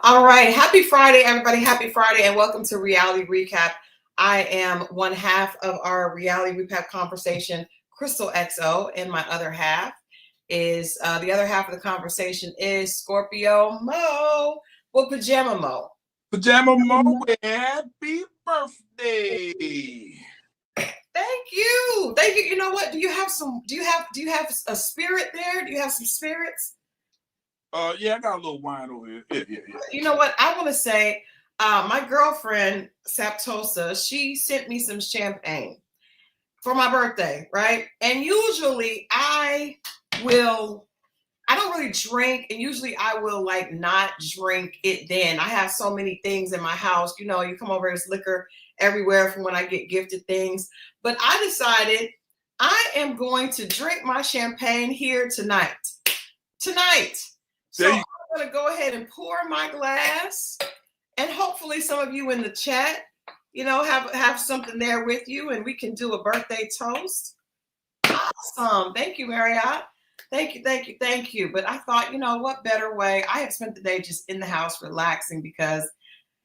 All right. Happy Friday, everybody. Happy Friday, and welcome to Reality Recap. I am one half of our Reality Recap conversation, Christal XO, and my other half is the other half of the conversation is Scorpio Moe, well, Pajama Moe. Pajama Moe, happy birthday! Thank you. Thank you. You know what? Do you have a spirit there? Do you have some spirits? Yeah, I got a little wine over here. Yeah. You know what? I want to say, my girlfriend Saptosa, she sent me some champagne for my birthday, right? And usually I don't really drink, and usually I will like not drink it then. I have so many things in my house. You know, you come over, there's liquor everywhere from when I get gifted things. But I decided I am going to drink my champagne here tonight. So I'm going to go ahead and pour my glass, and hopefully some of you in the chat, you know, have something there with you, and we can do a birthday toast. Awesome. Thank you, Marriott. Thank you. But I thought, you know, what better way? I have spent the day just in the house relaxing because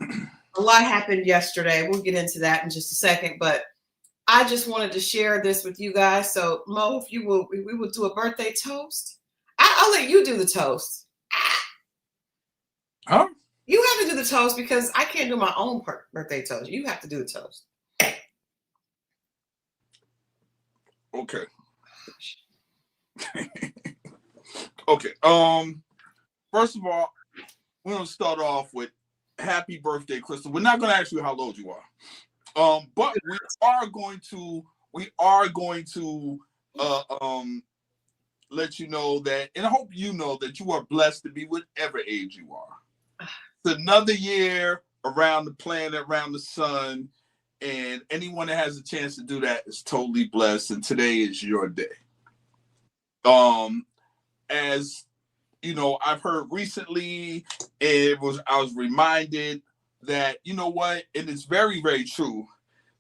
a lot happened yesterday. We'll get into that in just a second, but I just wanted to share this with you guys. So Mo, if you will, we will do a birthday toast. I'll let you do the toast. Huh? You have to do the toast because I can't do my own birthday toast. You have to do the toast. Okay. Okay. First of all, we're gonna start off with happy birthday, Christal. We're not gonna ask you how old you are. But we are going to let you know that, and I hope you know that you are blessed to be whatever age you are. It's another year around the planet, around the sun, and anyone that has a chance to do that is totally blessed. And today is your day. As you know, I've heard recently, I was reminded that, you know what, and it's very, very true,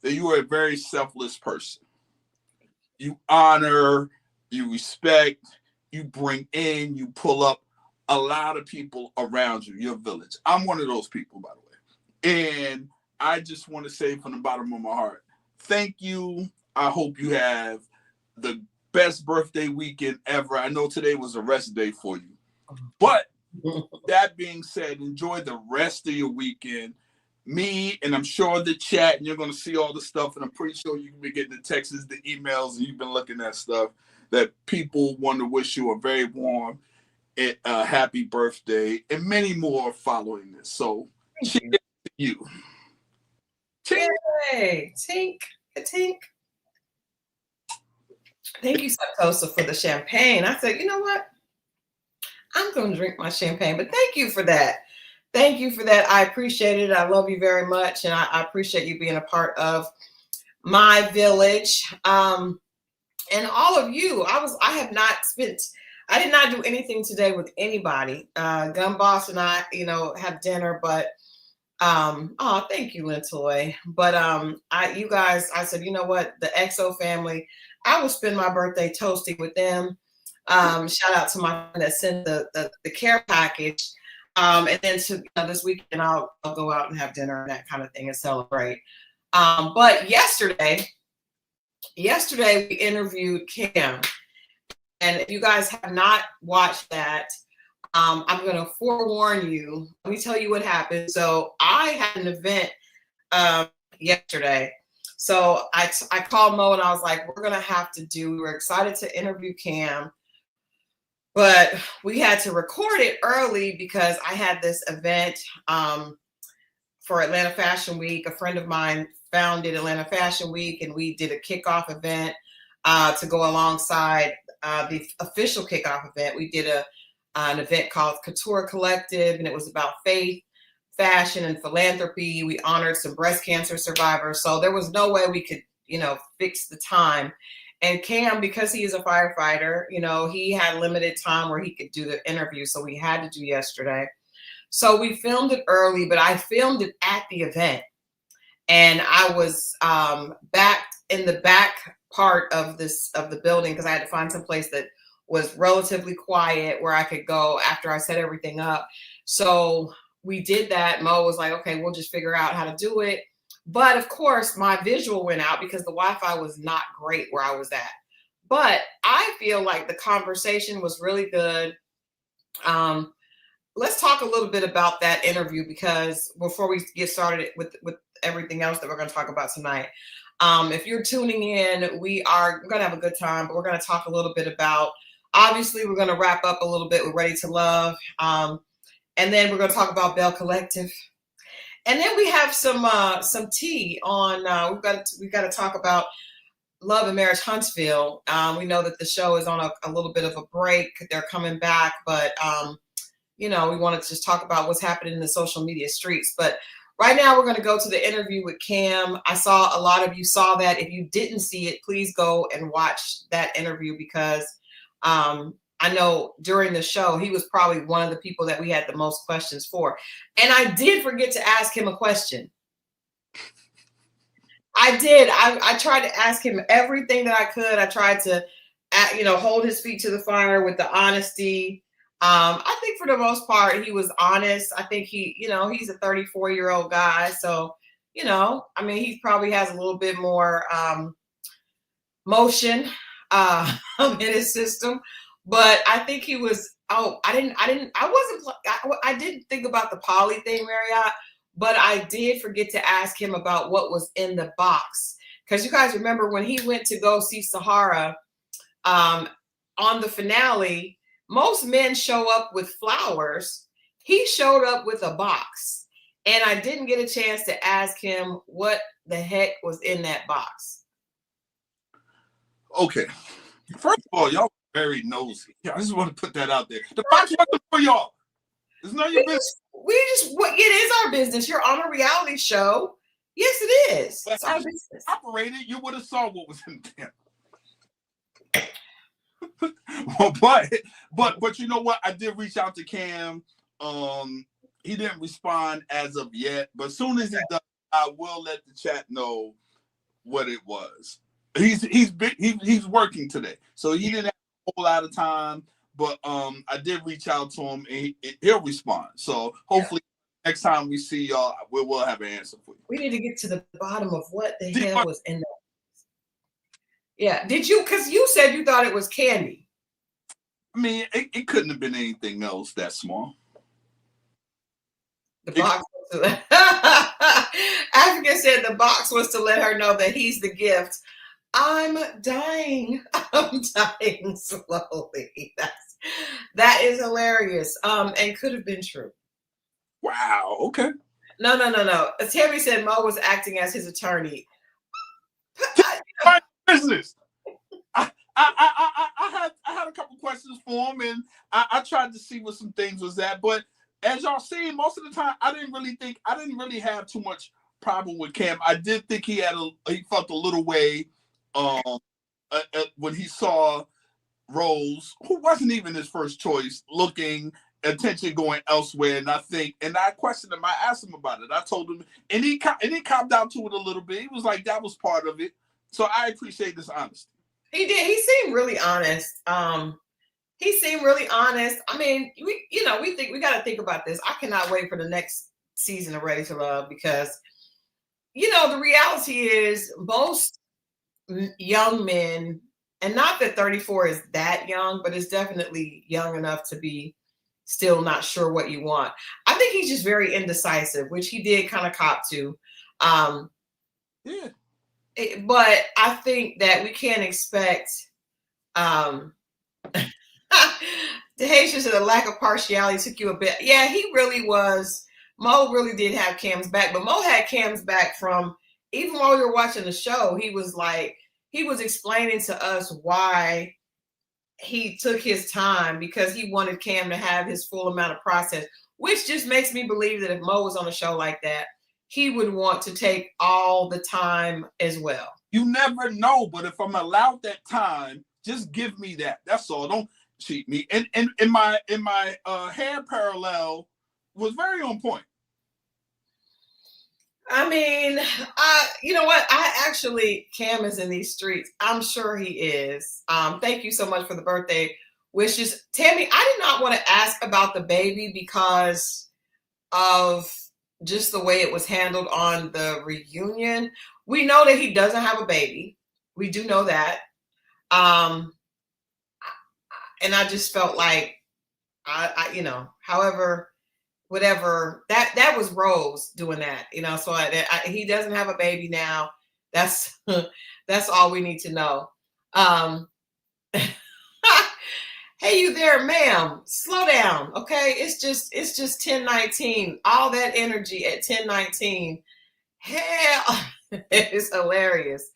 that you are a very selfless person. You honor, you respect, you bring in, you pull up a lot of people around you, your village. I'm one of those people, by the way. And I just want to say from the bottom of my heart, thank you. I hope you have the best birthday weekend ever. I know today was a rest day for you. But that being said, enjoy the rest of your weekend. Me, and I'm sure the chat, and you're going to see all the stuff, and I'm pretty sure you can be getting the texts, the emails, and you've been looking at stuff that people want to wish you a very warm happy birthday, and many more following this. So, cheers to you. Tink. Yay. Tink. Tink. Thank you, Satosa, for the champagne. I said, you know what? I'm going to drink my champagne, but thank you for that. Thank you for that. I appreciate it. I love you very much, and I appreciate you being a part of my village. And all of you. I did not do anything today with anybody. Gun Boss and I, you know, have dinner, but thank you, Lintoy. But I said, you know what, the XO family, I will spend my birthday toasting with them. Shout out to my friend that sent the care package. And then this weekend I'll go out and have dinner and that kind of thing and celebrate. But yesterday we interviewed Cam, and if you guys have not watched that, I'm going to forewarn you. Let me tell you what happened. So I had an event yesterday. So I called Mo and I was like, we were excited to interview Cam, but we had to record it early because I had this event for Atlanta Fashion Week. A friend of mine founded Atlanta Fashion Week, and we did a kickoff event to go alongside the official kickoff event. We did an event called Couture Collective, and it was about faith, fashion, and philanthropy. We honored some breast cancer survivors. So there was no way we could, fix the time. And Cam, because he is a firefighter, he had limited time where he could do the interview. So we had to do yesterday. So we filmed it early, but I filmed it at the event. And I was back in the back part of the building because I had to find some place that was relatively quiet where I could go after I set everything up. So we did that. Mo was like, okay, we'll just figure out how to do it. But of course, my visual went out because the Wi-Fi was not great where I was at. But I feel like the conversation was really good. Let's talk a little bit about that interview, because before we get started with everything else that we're going to talk about tonight, if you're tuning in, we're going to have a good time, but we're going to talk a little bit about, obviously, we're going to wrap up a little bit with Ready to Love. And then we're going to talk about Belle Collective. And then we have some tea on, we've got to talk about Love and Marriage Huntsville. We know that the show is on a little bit of a break. They're coming back, but we wanted to just talk about what's happening in the social media streets. But right now we're going to go to the interview with Cam. I saw a lot of you saw that. If you didn't see it, please go and watch that interview, because I know during the show, he was probably one of the people that we had the most questions for. And I did forget to ask him a question. I did. I tried to ask him everything that I could. I tried to, hold his feet to the fire with the honesty. I think for the most part, he was honest. I think he's a 34-year-old guy. So, he probably has a little bit more motion in his system. But I think he was, I didn't think about the poly thing, Marriott. But I did forget to ask him about what was in the box. Because you guys remember when he went to go see Sahara on the finale, most men show up with flowers. He showed up with a box. And I didn't get a chance to ask him what the heck was in that box. Okay. First of all, y'all very nosy. I just want to put that out there. The box wasn't for y'all. It's none of your business. It is our business. You're on a reality show. Yes, it is. But it's our business. Operated, you would have saw what was in there. but you know what? I did reach out to Cam. He didn't respond as of yet, but as soon as he does, I will let the chat know what it was. He's working today, so he didn't have a whole lot of time. But I did reach out to him, and he'll respond. So hopefully next time we see y'all, we'll have an answer for you. We need to get to the bottom of what the hell was in there. Yeah, did you? Because you said you thought it was candy. I mean, it couldn't have been anything else that small. The box. Africa said the box was to let her know that he's the gift. I'm dying. I'm dying slowly. That is hilarious. And could have been true. Wow. Okay. No. Tammy said Mo was acting as his attorney. My business. I had a couple questions for him, and I tried to see what some things was at. But as y'all see, most of the time, I didn't really have too much problem with Cam. I did think he felt a little way when he saw Rose, who wasn't even his first choice, attention going elsewhere. And I questioned him. I asked him about it. I told him, and he copped out to it a little bit. He was like, that was part of it. So I appreciate this honesty. He did. He seemed really honest. He seemed really honest. I mean, we got to think about this. I cannot wait for the next season of Ready to Love, because, the reality is most young men, and not that 34 is that young, but it's definitely young enough to be still not sure what you want. I think he's just very indecisive, which he did kind of cop to. Yeah. But I think that we can't expect the Haitians and the lack of partiality took you a bit. Yeah, he really was. Mo really did have Cam's back, but Mo had Cam's back from, even while we were watching the show, he was explaining to us why he took his time, because he wanted Cam to have his full amount of process, which just makes me believe that if Mo was on a show like that, he would want to take all the time as well. You never know, but if I'm allowed that time, just give me that. That's all. Don't cheat me. And my hair parallel was very on point. I mean, you know what? Cam is in these streets. I'm sure he is. Thank you so much for the birthday wishes. Tammy, I did not want to ask about the baby because of just the way it was handled on the reunion. We know that he doesn't have a baby. We do know that. And I just felt like however, whatever, that was Rose doing that, so he doesn't have a baby now. That's that's all we need to know. Hey, you there, ma'am, slow down. Okay, it's just 10:19. All that energy at 10:19. Hell, it is hilarious.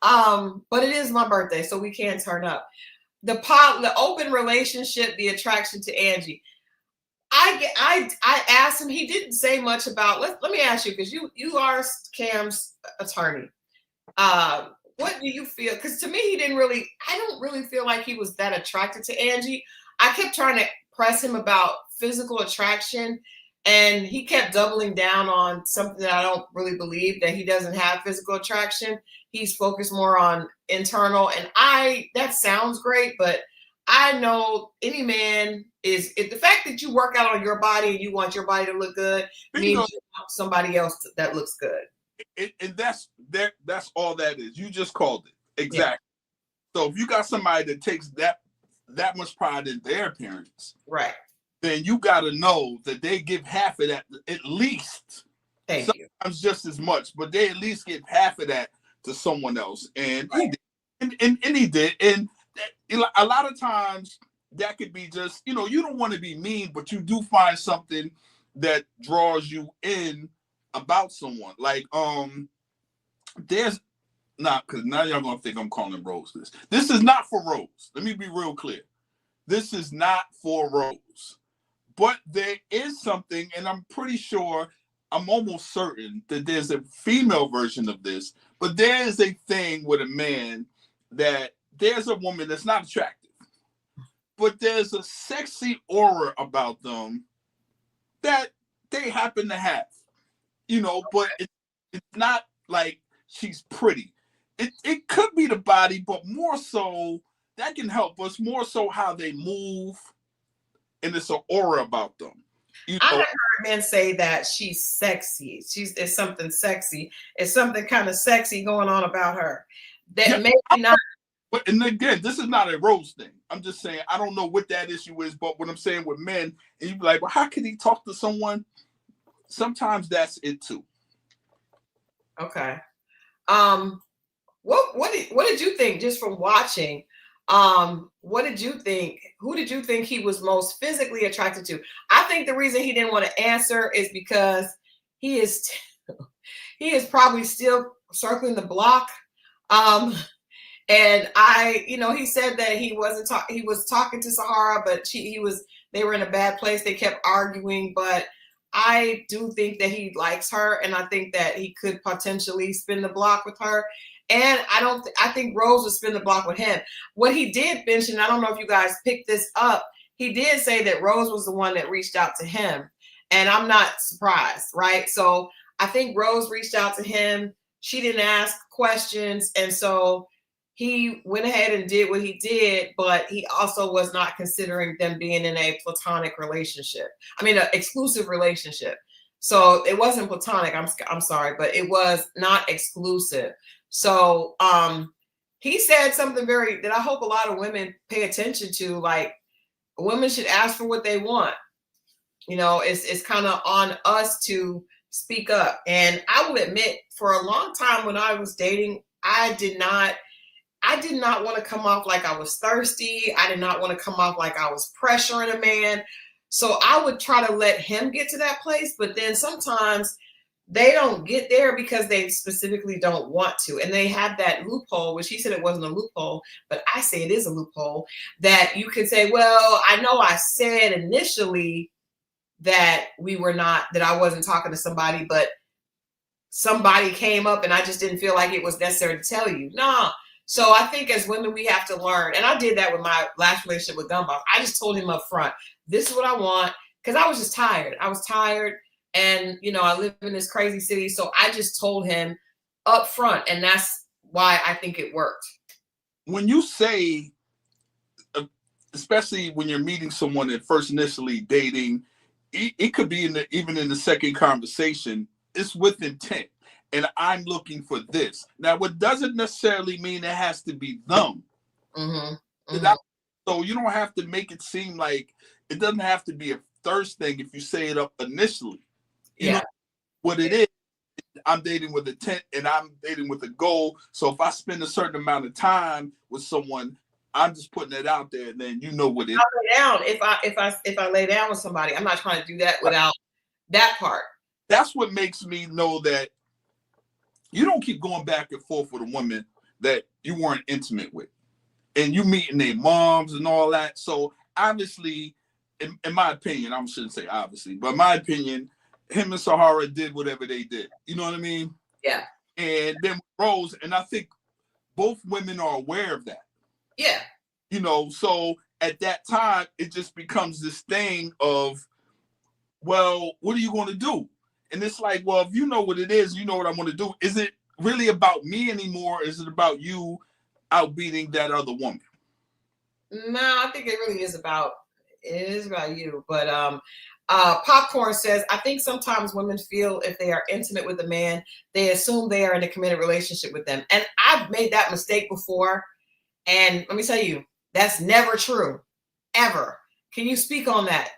But it is my birthday, so we can turn up. The open relationship, the attraction to Angie. I asked him. He didn't say much about. Let me ask you, because you are Cam's attorney. What do you feel? Because to me, I don't really feel like he was that attracted to Angie. I kept trying to press him about physical attraction, and he kept doubling down on something that I don't really believe, that he doesn't have physical attraction. He's focused more on internal. And that sounds great, but I know any man the fact that you work out on your body and you want your body to look good means you want somebody else that looks good. And that's all that is. You just called it. Exactly. Yeah. So if you got somebody that takes that much pride in their appearance, right, then you got to know that they give half of that at least. Sometimes just as much, but they at least give half of that to someone else. And right. he did. And a lot of times that could be just, you don't want to be mean, but you do find something that draws you in about someone. Like, there's not, because now y'all gonna think I'm calling Rose this. This is not for Rose. Let me be real clear. This is not for Rose. But there is something, and I'm pretty sure, I'm almost certain that there's a female version of this, but there is a thing with a man that there's a woman that's not attractive, but there's a sexy aura about them that they happen to have, but it's not like she's pretty. It could be the body, but more so, that can help us, more so how they move, and it's an aura about them. I have heard men say that she's sexy. It's something sexy. It's something kind of sexy going on about her. That maybe not. And again, this is not a Rose thing. I'm just saying, I don't know what that issue is, but what I'm saying with men, and you be like, well, how can he talk to someone? Sometimes that's it too. Okay. What did you think just from watching? What did you think? Who did you think he was most physically attracted to? I think the reason he didn't want to answer is because he is probably still circling the block. And he said that he was talking to Sahara, but they were in a bad place. They kept arguing, but I do think that he likes her, and I think that he could potentially spin the block with her. And I think Rose would spin the block with him. What he did mention, I don't know if you guys picked this up, he did say that Rose was the one that reached out to him. And I'm not surprised, right? So I think Rose reached out to him. She didn't ask questions. And so he went ahead and did what he did, but he also was not considering them being in a platonic relationship. I mean, an exclusive relationship. So it wasn't platonic. I'm sorry, but it was not exclusive. So he said something that I hope a lot of women pay attention to. Like, women should ask for what they want. It's kind of on us to speak up. And I will admit, for a long time when I was dating, I did not want to come off like I was thirsty. I did not want to come off like I was pressuring a man. So I would try to let him get to that place. But then sometimes they don't get there because they specifically don't want to. And they have that loophole, which he said it wasn't a loophole, but I say it is a loophole, that you could say, well, I know I said initially that I wasn't talking to somebody, but somebody came up and I just didn't feel like it was necessary to tell you. No. So I think as women, we have to learn. And I did that with my last relationship with Gumbo. I just told him up front, this is what I want. Because I was just tired. I was tired. And, I live in this crazy city. So I just told him up front. And that's why I think it worked. When you say, especially when you're meeting someone and first initially dating, it could be even in the second conversation. It's with intent, and I'm looking for this. Now, what doesn't necessarily mean it has to be them. Mm-hmm. Mm-hmm. So you don't have to make it seem like it doesn't have to be a thirst thing if you say it up initially. You know what it is. I'm dating with intent and I'm dating with a goal. So if I spend a certain amount of time with someone, I'm just putting it out there, and then you know what it is. I'll lay down if I lay down with somebody. I'm not trying to do that without that part. That's what makes me know that you don't keep going back and forth with a woman that you weren't intimate with, and you meeting their moms and all that. So obviously, in my opinion, I shouldn't say obviously, but in my opinion, him and Sahara did whatever they did. You know what I mean? Yeah. And then Rose, and I think both women are aware of that. Yeah. You know, so at that time, it just becomes this thing of, well, what are you going to do? And it's like, well, if you know what it is, you know what I'm going to do. Is it really about me anymore? Is it about you outbeating that other woman? No, I think it really is about you. But Popcorn says, I think sometimes women feel if they are intimate with a man, they assume they are in a committed relationship with them. And I've made that mistake before. And let me tell you, that's never true, ever. Can you speak on that,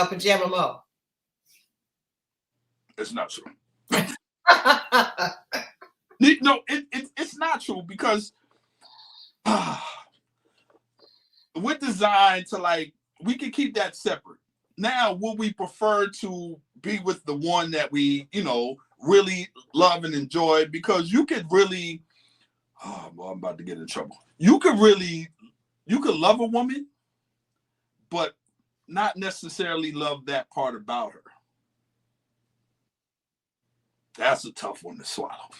Pajama Mo? It's not true. No, it's not true because we're designed to, like, we can keep that separate. Now, would we prefer to be with the one that we, really love and enjoy? Because you could really, I'm about to get in trouble. You could love a woman, but not necessarily love that part about her. That's a tough one to swallow.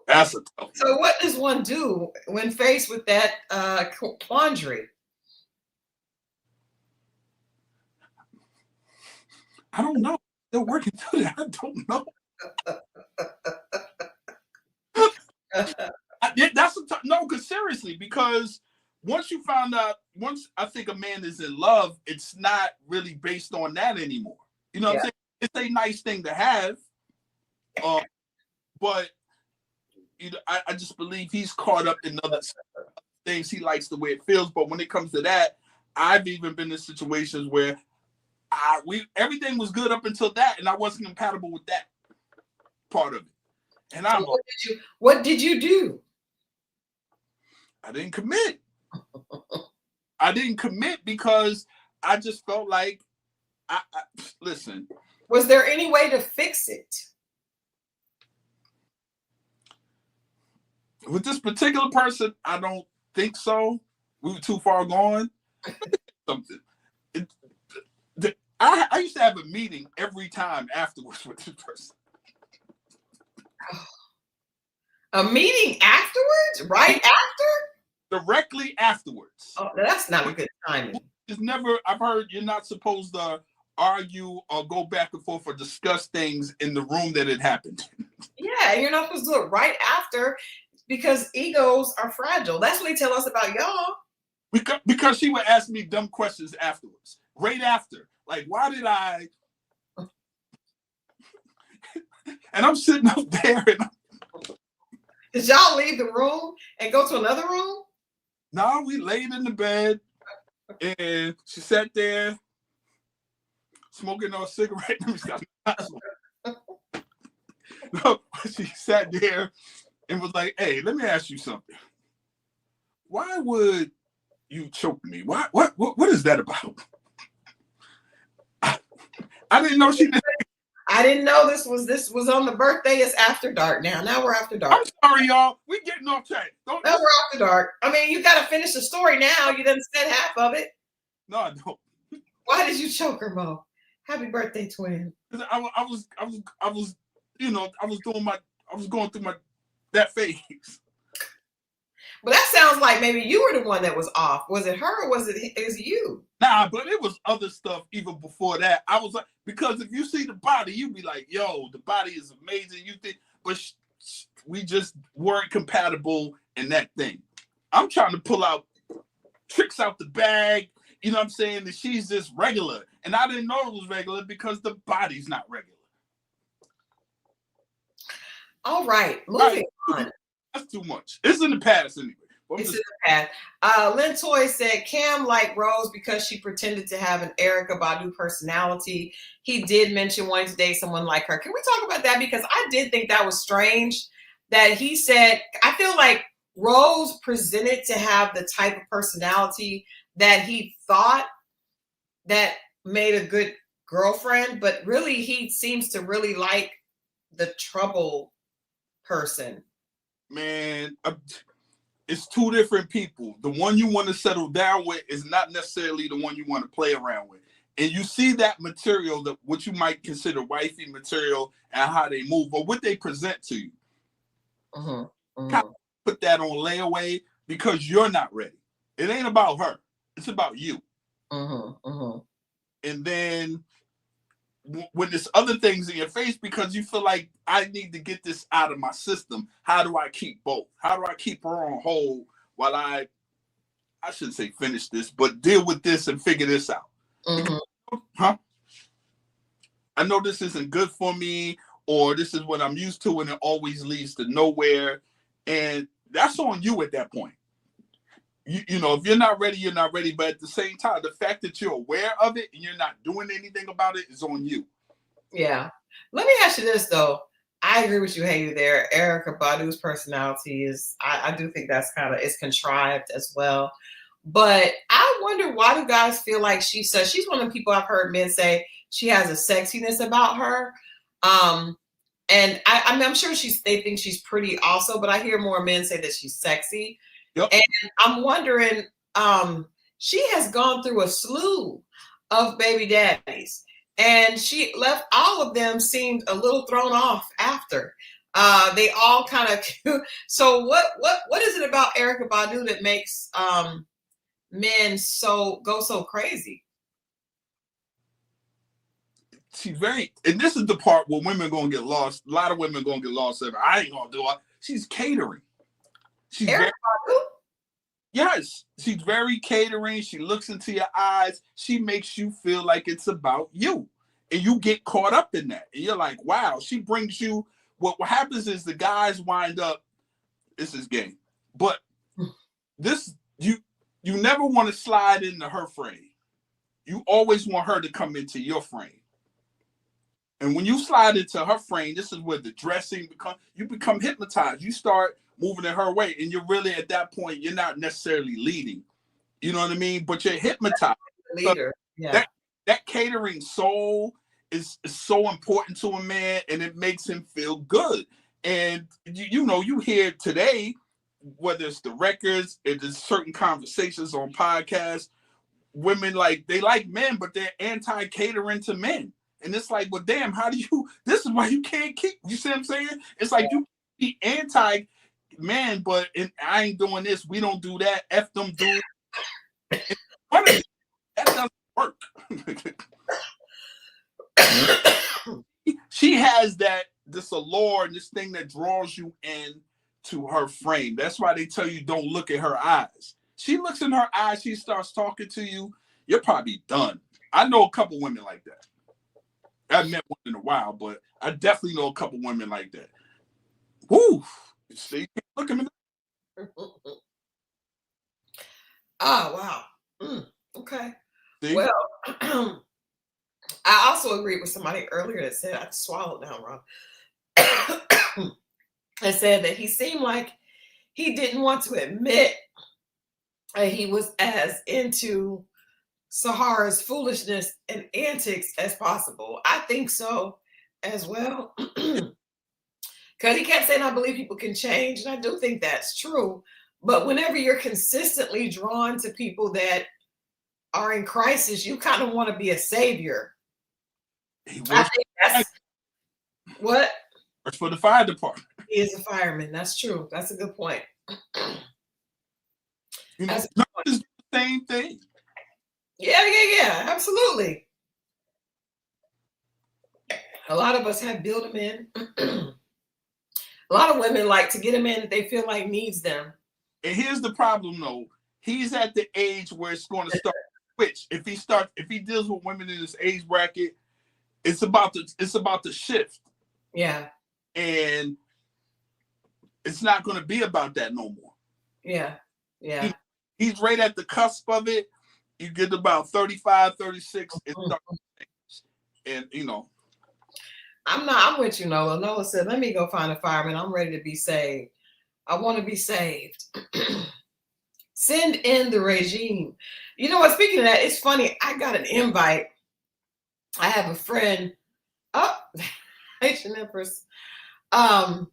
That's a tough one. So what does one do when faced with that quandary? I don't know. They're working through that. I don't know. No, because seriously, because once I think a man is in love, it's not really based on that anymore. You know what I'm saying? It's a nice thing to have, but I just believe he's caught up in other things. He likes the way it feels, but when it comes to that, I've even been in situations where everything was good up until that, and I wasn't compatible with that part of it. And what did you do? I didn't commit. I didn't commit because I just felt like listen. Was there any way to fix it? With this particular person, I don't think so. We were too far gone. Something. I used to have a meeting every time afterwards with this person. A meeting afterwards? Right after? Directly afterwards. Oh, that's not a good timing. I've heard you're not supposed to argue or go back and forth or discuss things in the room that it happened. Yeah, you're not supposed to do it right after because egos are fragile. That's what they tell us about y'all. Because she would ask me dumb questions afterwards. Right after. Like, why did I? And I'm sitting up there and did y'all leave the room and go to another room? No, we laid in the bed and she sat there smoking a cigarette. No, she sat there and was like, hey, let me ask you something. Why would you choke me? What is that about? I didn't know she did. I didn't know this was on the birthday. It's after dark now. Now we're after dark. I'm sorry, y'all. We're getting off track. Now we're after dark. I mean, you got to finish the story now. You didn't said half of it. No, I don't. Why did you choke her, Mo? Happy birthday, twin. I was going through that phase. But that sounds like maybe you were the one that was off. Was it her or was it you? Nah, but it was other stuff even before that. I was like, because if you see the body, you'd be like, yo, the body is amazing. You think, but we just weren't compatible in that thing. I'm trying to pull out tricks out the bag, you know what I'm saying, that she's just regular. And I didn't know it was regular because the body's not regular. All right, All right, moving on. that's too much. It's in the past anyway. It's in the past. Lynn Toy said Cam liked Rose because she pretended to have an Erykah Badu personality. He did mention wanting to date someone like her. Can we talk about that? Because I did think that was strange that he said, I feel like Rose presented to have the type of personality that he thought that made a good girlfriend, but really he seems to really like the trouble person. Man, it's two different people. The one you want to settle down with is not necessarily the one you want to play around with. And you see that material, that what you might consider wifey material, and how they move, or what they present to you. Kind of put that on layaway because you're not ready. It ain't about her. It's about you. And then when there's other things in your face, because you feel like I need to get this out of my system. How do I keep both? How do I keep her on hold while I shouldn't say finish this, but deal with this and figure this out? Because, I know this isn't good for me, or this is what I'm used to, and it always leads to nowhere. And that's on you at that point. You know, if you're not ready, you're not ready. But at the same time, the fact that you're aware of it and you're not doing anything about it is on you. Yeah. Let me ask you this, though. I agree with you, Haley, there. Erykah Badu's personality is, I do think that's it's contrived as well. But I wonder, why do guys feel like she's one of the people I've heard men say she has a sexiness about her. And I mean, I'm sure they think she's pretty also, but I hear more men say that she's sexy. Yep. And I'm wondering, she has gone through a slew of baby daddies, and she left all of them seemed a little thrown off after. They all kind of. So what is it about Erykah Badu that makes men go so crazy? She's very, and this is the part where women are gonna get lost. A lot of women are gonna get lost. I ain't gonna do it. She's catering. She's Erykah Badu? Yes, she's very catering. She looks into your eyes. She makes you feel like it's about you. And you get caught up in that. And you're like, wow, she brings you. What happens is the guys wind up, this is game. But this, you never want to slide into her frame. You always want her to come into your frame. And when you slide into her frame, this is where the dressing you become hypnotized. You start moving in her way. And you're really, at that point, you're not necessarily leading. You know what I mean? But you're hypnotized. Leader. Yeah. That catering soul is so important to a man, and it makes him feel good. And you hear today, whether it's the records, there's certain conversations on podcasts, women they like men, but they're anti-catering to men. And it's like, well, damn, this is why you can't keep, you see what I'm saying? It's like you be anti-man, but I ain't doing this. We don't do that. F them dudes. That doesn't work. She has this allure and this thing that draws you in to her frame. That's why they tell you don't look at her eyes. She looks in her eyes, she starts talking to you, you're probably done. I know a couple women like that. I haven't met one in a while, but I definitely know a couple women like that. Woo! See, look at me. Oh, wow. Okay. See? Well, I also agreed with somebody earlier that said, I swallowed down wrong. I said that he seemed like he didn't want to admit that he was as into Sahara's foolishness and antics as possible. I think so as well. Because he kept saying, I believe people can change. And I do think that's true. But whenever you're consistently drawn to people that are in crisis, you kind of want to be a savior. I think that's what? Works for the fire department. He is a fireman. That's true. That's a good point. It's the same thing. Yeah. Absolutely. A lot of us have built him in. A lot of women like to get him in that they feel like needs them. And here's the problem, though. He's at the age where it's going to start switch. If he deals with women in this age bracket, it's about to shift. Yeah. And it's not going to be about that no more. Yeah. Yeah. He's right at the cusp of it. You get about 35, 36, and I'm with you, Nola. Nola said, let me go find a fireman. I'm ready to be saved. I want to be saved. Send in the regime. You know what? Speaking of that, it's funny. I got an invite. I have a friend. Oh, Haitian Empress. I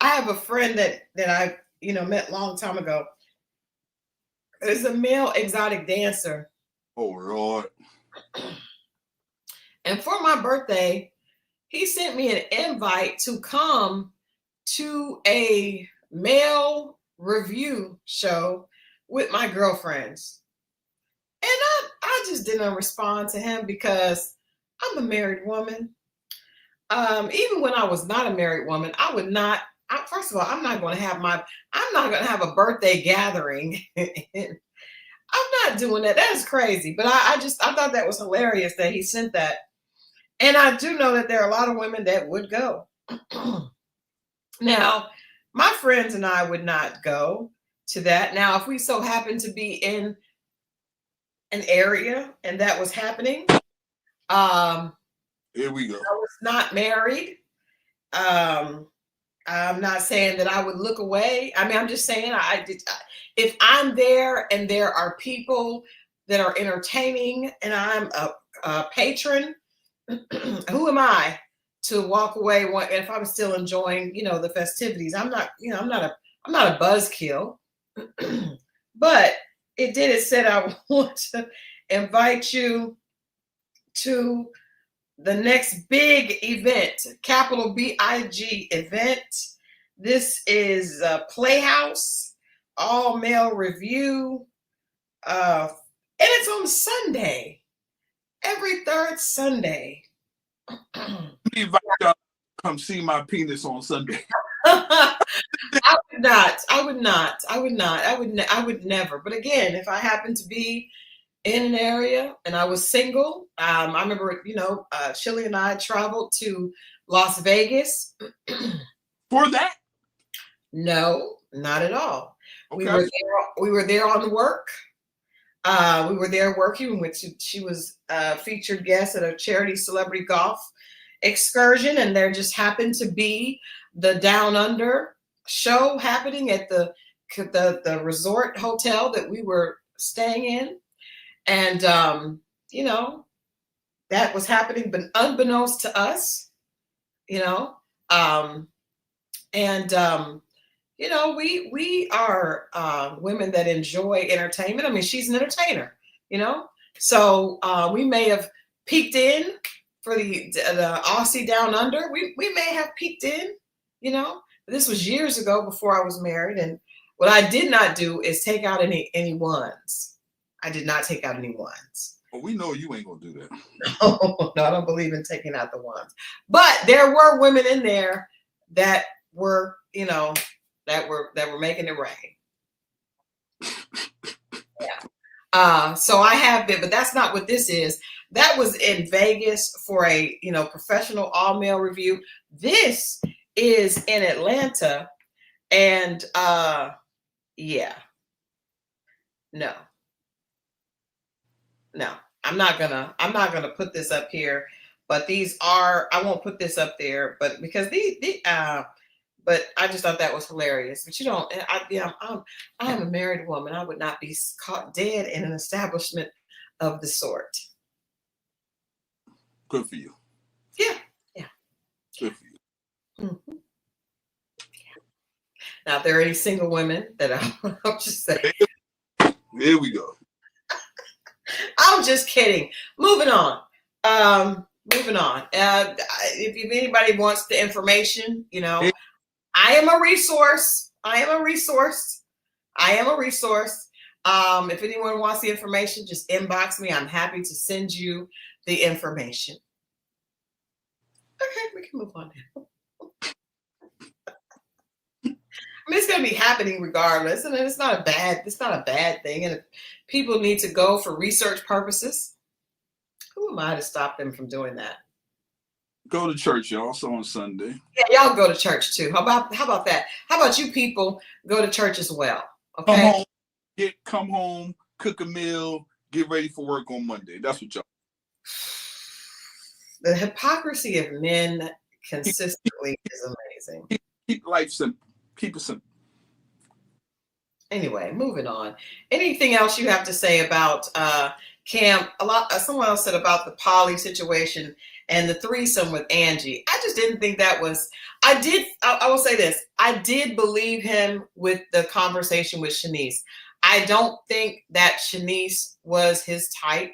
have a friend that I met a long time ago. It's a male exotic dancer. Oh Lord. And for my birthday, he sent me an invite to come to a male review show with my girlfriends. And I just didn't respond to him because I'm a married woman. Even when I was not a married woman, I would not. First of all, I'm not going to have a birthday gathering. I'm not doing that. That is crazy. But I thought that was hilarious that he sent that. And I do know that there are a lot of women that would go. Now, my friends and I would not go to that. Now, if we so happen to be in an area and that was happening, here we go. I was not married. I'm not saying that I would look away. I mean, I'm just saying if I'm there and there are people that are entertaining and I'm a patron, who am I to walk away if I'm still enjoying, the festivities? I'm not a buzzkill. But it said I want to invite you to the next big event, capital BIG event. This is Playhouse, all male review. And it's on Sunday, every third Sunday. Invite y'all to come see my penis on Sunday. I would never. But again, if I happen to be in an area and I was single, I remember, Chili and I traveled to Las Vegas. For that? No, not at all. Okay. We were there on work. We were there working with, she was a featured guest at a charity celebrity golf excursion, and there just happened to be the Down Under show happening at the resort hotel that we were staying in. And, that was happening, but unbeknownst to us, we are women that enjoy entertainment. I mean, she's an entertainer, so we may have peeked in for the Aussie Down Under. We may have peeked in, this was years ago before I was married. And what I did not do is take out any ones. I did not take out any ones. Well, we know you ain't gonna do that. No, I don't believe in taking out the ones. But there were women in there that were, that were making it rain. Yeah. So I have been, but that's not what this is. That was in Vegas for a, professional all male review. This is in Atlanta, and yeah. No, I'm not gonna put this up here, but I won't put this up there, but because but I just thought that was hilarious. But I am a married woman. I would not be caught dead in an establishment of the sort. Good for you. Yeah. Good for you. Mm-hmm. Now, if there are any single women that I'll just say. There we go. I'm just kidding. Moving on. If anybody wants the information, I am a resource. If anyone wants the information, just inbox me. I'm happy to send you the information. Okay, we can move on now. mean, it's gonna be happening regardless, and it's not a bad thing. And if people need to go for research purposes, who am I to stop them from doing that? Go to church, y'all. Also on Sunday. Yeah, y'all go to church too. How about that? How about you people go to church as well? Come Okay. come home, cook a meal, get ready for work on Monday. That's what y'all. The hypocrisy of men consistently is amazing. Keep life simple. Keep it simple. Anyway, moving on. Anything else you have to say about Cam? Someone else said about the poly situation and the threesome with Angie. I just didn't think that was. I will say this. I did believe him with the conversation with Shanice. I don't think that Shanice was his type,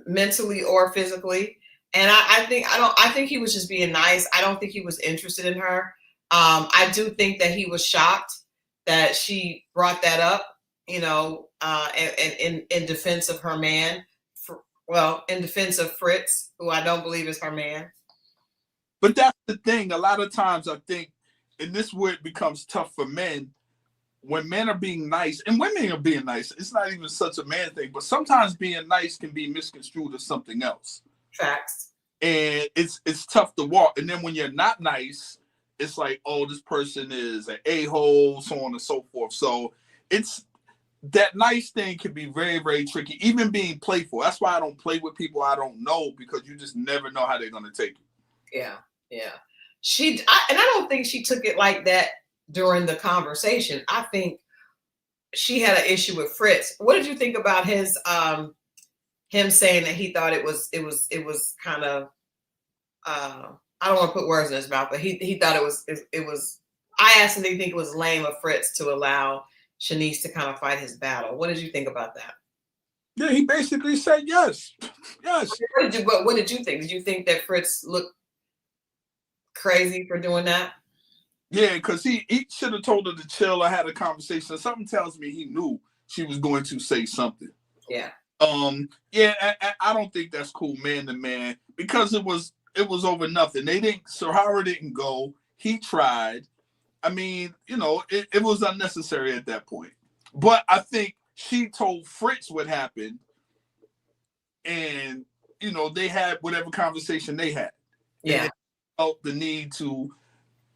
mentally or physically. And I think he was just being nice. I don't think he was interested in her. I do think that he was shocked that she brought that up, and in defense of her man. In defense of Fritz, who I don't believe is her man. But that's the thing. A lot of times I think, and this is where it becomes tough for men, when men are being nice, and women are being nice, it's not even such a man thing, but sometimes being nice can be misconstrued as something else. Facts. And it's tough to walk. And then when you're not nice, it's like, oh, this person is an a-hole, so on and so forth. So it's that nice thing can be very, very tricky, even being playful. That's why I don't play with people I don't know, because you just never know how they're going to take it. Yeah. I don't think she took it like that during the conversation. I think she had an issue with Fritz. What did you think about his him saying that he thought it was kind of I don't want to put words in his mouth, but he thought it was. I asked him, do you think it was lame of Fritz to allow Shanice to kind of fight his battle? What did you think about that? Yeah, he basically said yes. Yes. What did you think? Did you think that Fritz looked crazy for doing that? Yeah, because he should have told her to chill or had a conversation. Something tells me he knew she was going to say something. Yeah. Yeah, I don't think that's cool, man to man, because it was over nothing. Sahara didn't go. He tried. I mean, it was unnecessary at that point. But I think she told Fritz what happened, and they had whatever conversation they had. Yeah. And felt the need to,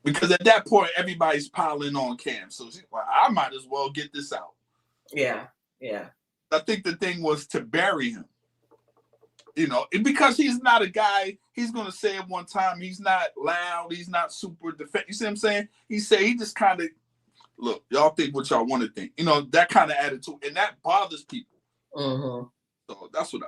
because at that point everybody's piling on Cam. So she's like, I might as well get this out. Yeah. I think the thing was to bury him. Because he's not a guy, he's going to say it one time. He's not loud. He's not super defensive. You see what I'm saying? He just kind of, look, y'all think what y'all want to think. That kind of attitude. And that bothers people. Mm-hmm. So that's what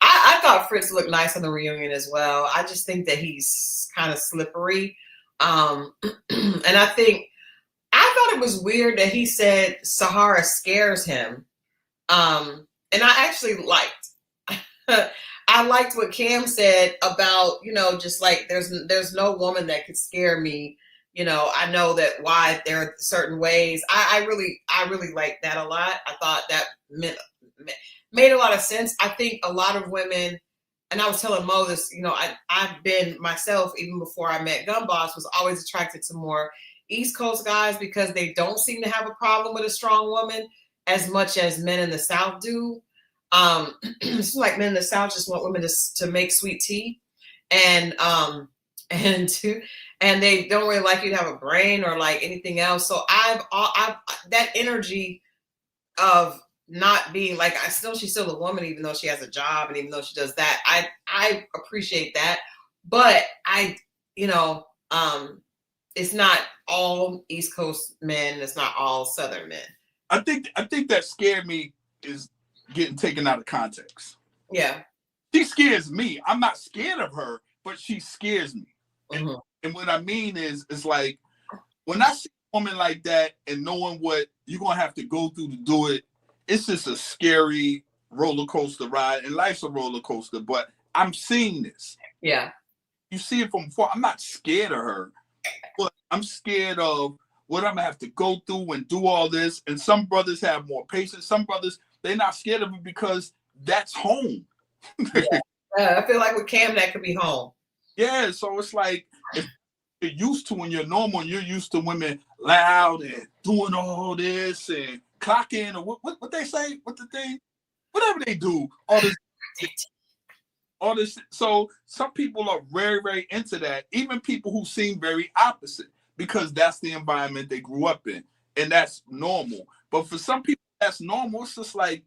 I thought Fritz looked nice on the reunion as well. I just think that he's kind of slippery. And I thought it was weird that he said Sahara scares him. And I actually liked I liked what Cam said about, just like there's no woman that could scare me. I know that why there are certain ways. I really liked that a lot. I thought that made a lot of sense. I think a lot of women, and I was telling Mo this, I've been myself, even before I met Gun Boss, was always attracted to more East Coast guys because they don't seem to have a problem with a strong woman as much as men in the South do. It's like men in the South just want women to make sweet tea, and they don't really like you to have a brain or like anything else. So I've that energy of not being like, she's still a woman, even though she has a job and even though she does that. I appreciate that, but it's not all East Coast men. It's not all Southern men. I think that scared me is getting taken out of context. Yeah. She scares me. I'm not scared of her, but she scares me. Mm-hmm. And what I mean is, it's like when I see a woman like that and knowing what you're going to have to go through to do it, it's just a scary roller coaster ride. And life's a roller coaster, but I'm seeing this. Yeah. You see it from afar. I'm not scared of her, but I'm scared of what I'm going to have to go through and do all this. And some brothers have more patience. Some brothers, they're not scared of it because that's home. Yeah. I feel like with Cam, that could be home. Yeah, so it's like, you're used to when you're normal, and you're used to women loud and doing all this and clocking or what they say, what the thing, whatever they do, all this. So some people are very, very into that. Even people who seem very opposite, because that's the environment they grew up in, and that's normal. But for some people, that's normal. It's just like,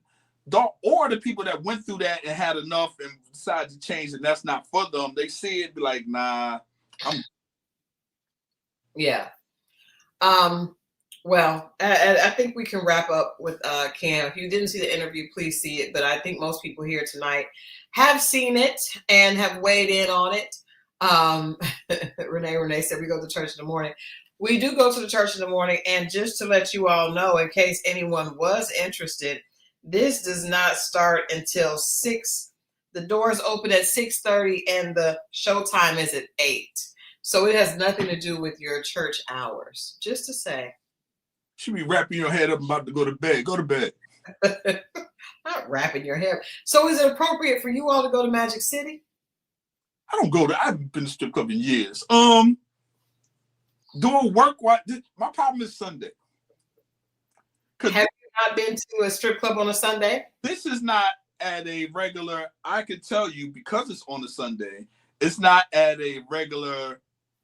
or the people that went through that and had enough and decided to change, and that's not for them. They see it, be like, nah, Yeah. Well, I think we can wrap up with Cam. If you didn't see the interview, please see it. But I think most people here tonight have seen it and have weighed in on it. Renee said we go to church in the morning. We do go to the church in the morning. And just to let you all know, in case anyone was interested, this does not start until 6. The doors open at 6:30 and the show time is at 8. So it has nothing to do with your church hours, just to say. Should be wrapping your head up about to go to bed. Go to bed. Not wrapping your hair. So is it appropriate for you all to go to Magic City? I haven't been to strip club in years. Doing work, my problem is Sunday. Have you not been to a strip club on a Sunday? This is not at a regular, I can tell you, because it's on a Sunday, it's not at a regular,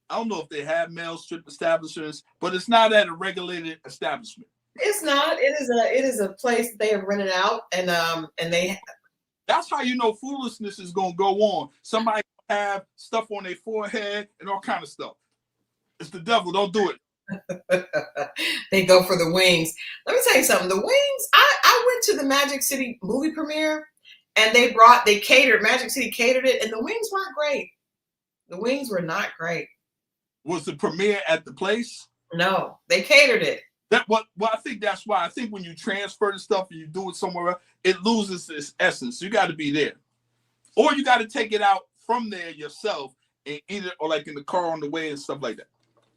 I don't know if they have male strip establishments, but it's not at a regulated establishment. It's not. It is a place that they have rented out, and they. That's how you know foolishness is gonna go on. Somebody have stuff on their forehead and all kind of stuff. It's the devil. Don't do it. They go for the wings. Let me tell you something. The wings. I went to the Magic City movie premiere, and they catered. Magic City catered it, and the wings weren't great. The wings were not great. Was the premiere at the place? No, they catered it. Well, I think that's why. I think when you transfer the stuff and you do it somewhere else, it loses its essence. You got to be there, or you got to take it out from there yourself and eat it, or like in the car on the way and stuff like that.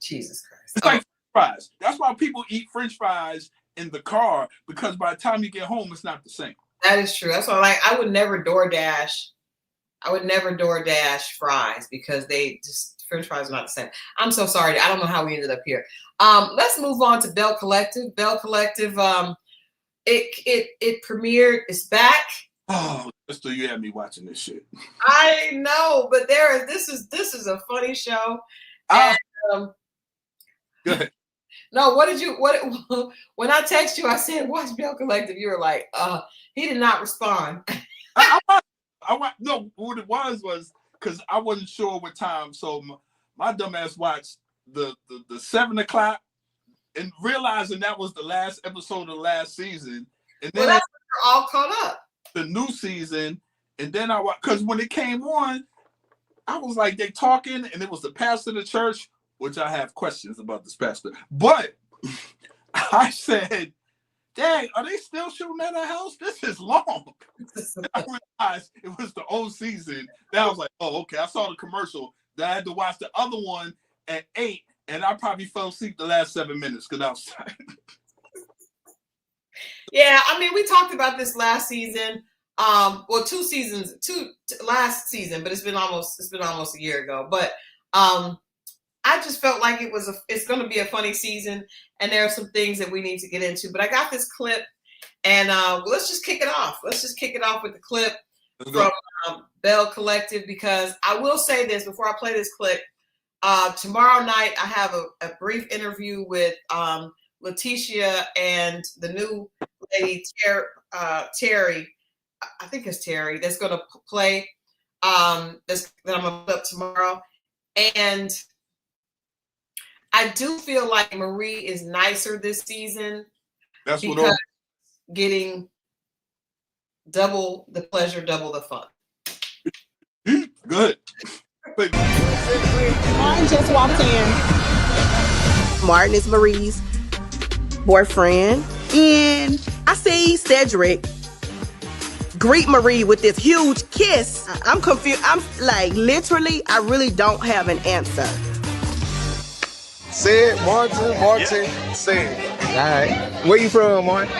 Jesus Christ! It's like fries. That's why people eat French fries in the car, because by the time you get home, it's not the same. That is true. That's why I would never DoorDash. I would never DoorDash fries because French fries are not the same. I'm so sorry. I don't know how we ended up here. Let's move on to Belle Collective. Belle Collective, it premiered. It's back. Oh, still you had me watching this shit. I know, but this is a funny show. And, go ahead. No, when I text you, I said, watch Belle Collective. You were like, he did not respond. No, what it was because I wasn't sure what time. So my dumb ass watched the 7 o'clock and realizing that was the last episode of the last season. And then that's when you're all caught up. The new season. And then because when it came on, I was like, they talking, and it was the pastor of the church, which I have questions about this pastor. But I said, dang, are they still shooting at our house? This is long. I realized it was the old season. Then I was like, oh, okay. I saw the commercial. Then I had to watch the other one at 8, and I probably fell asleep the last 7 minutes because I was tired. Yeah, I mean, we talked about this last season. Last season, but it's been almost a year ago. But I just felt like it's going to be a funny season, and there are some things that we need to get into. But I got this clip, and let's just kick it off. Let's just kick it off with the clip from Belle Collective, because I will say this before I play this clip. Tomorrow night, I have a brief interview with Letitia and the new lady, Terry. I think it's Terry, that's going to play, that I'm going to put up tomorrow. And I do feel like Marie is nicer this season. That's what getting double the pleasure, double the fun. Good. Martin just walked in. Martin is Marie's boyfriend. And I see Cedric greet Marie with this huge kiss. I'm confused. I'm like, literally, I really don't have an answer. Say it, Martin, say it. All right. Where you from, Martin?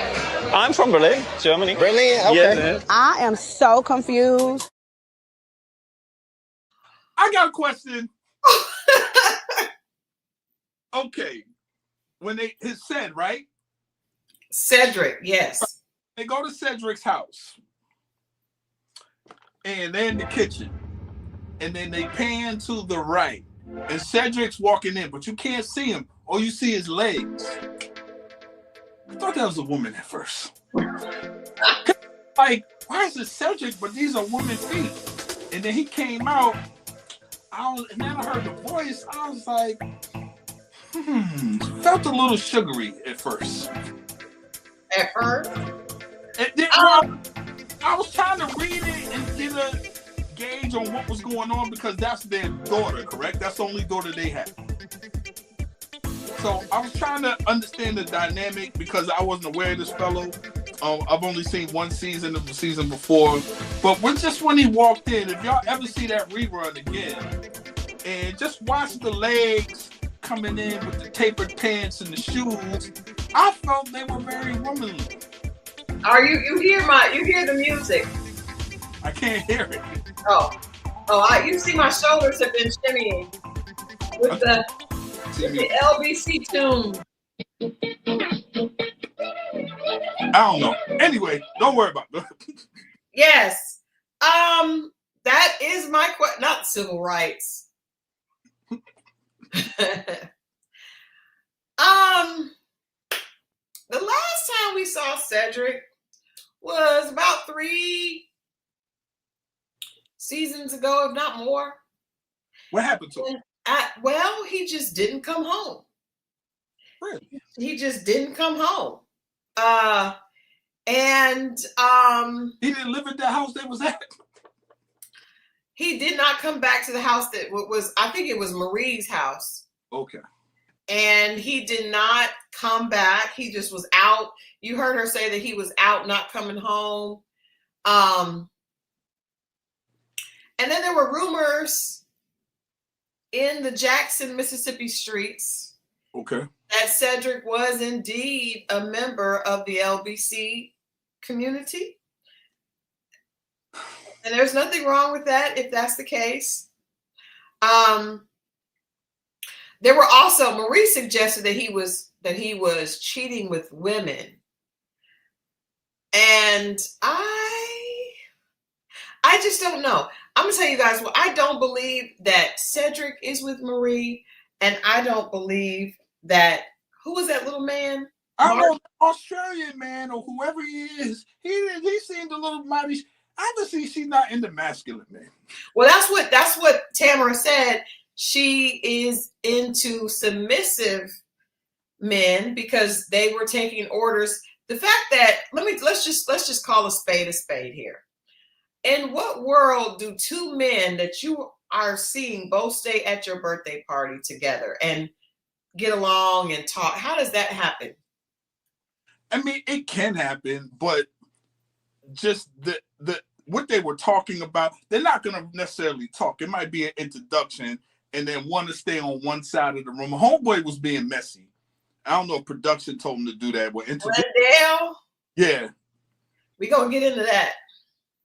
I'm from Berlin, Germany. Berlin? Okay. Yeah. I am so confused. I got a question. Okay, when it's said, right? Cedric, yes. They go to Cedric's house, and they're in the kitchen, and then they pan to the right, and Cedric's walking in, but you can't see him. All you see is legs. I thought that was a woman at first. Like, why is it Cedric, but these are woman feet? And then he came out, and then I heard the voice, I was like, felt a little sugary at first. At first? I was trying to read it and get a gauge on what was going on because that's their daughter, correct? That's the only daughter they have. So I was trying to understand the dynamic because I wasn't aware of this fellow. I've only seen one season of the season before. But just when he walked in, if y'all ever see that rerun again, and just watch the legs coming in with the tapered pants and the shoes, I felt they were very womanly. Are you hear the music? I can't hear it. You see my shoulders have been shimmying with the LBC tune. I don't know. Anyway, don't worry about it. Yes. That is my question. Not civil rights. The last time we saw Cedric was about 3 seasons ago, if not more. What happened to him? Well, he just didn't come home. Really? He just didn't come home. He didn't live at that house they was at. He did not come back to the house that was, I think it was Marie's house. Okay. And he did not come back. He just was out. You heard her say that he was out, not coming home. And then there were rumors in the Jackson, Mississippi streets. Okay. That Cedric was indeed a member of the LBC community. And there's nothing wrong with that if that's the case. There were also, Marie suggested that he was cheating with women. And I just don't know. I'm gonna tell you guys what, I don't believe that Cedric is with Marie, and I don't believe that, who was that little man? I don't know, Australian man or whoever he is. He seemed a little mighty. Obviously, she's not into masculine men. Well, that's what Tamara said. She is into submissive men because they were taking orders. The fact that let's just call a spade here. In what world do two men that you are seeing both stay at your birthday party together and get along and talk? How does that happen? I mean, it can happen, but just the what they were talking about, they're not going to necessarily talk. It might be an introduction, and then one to stay on one side of the room. Homeboy was being messy. I don't know if production told him to do that. Glendale? Yeah. We're going to get into that.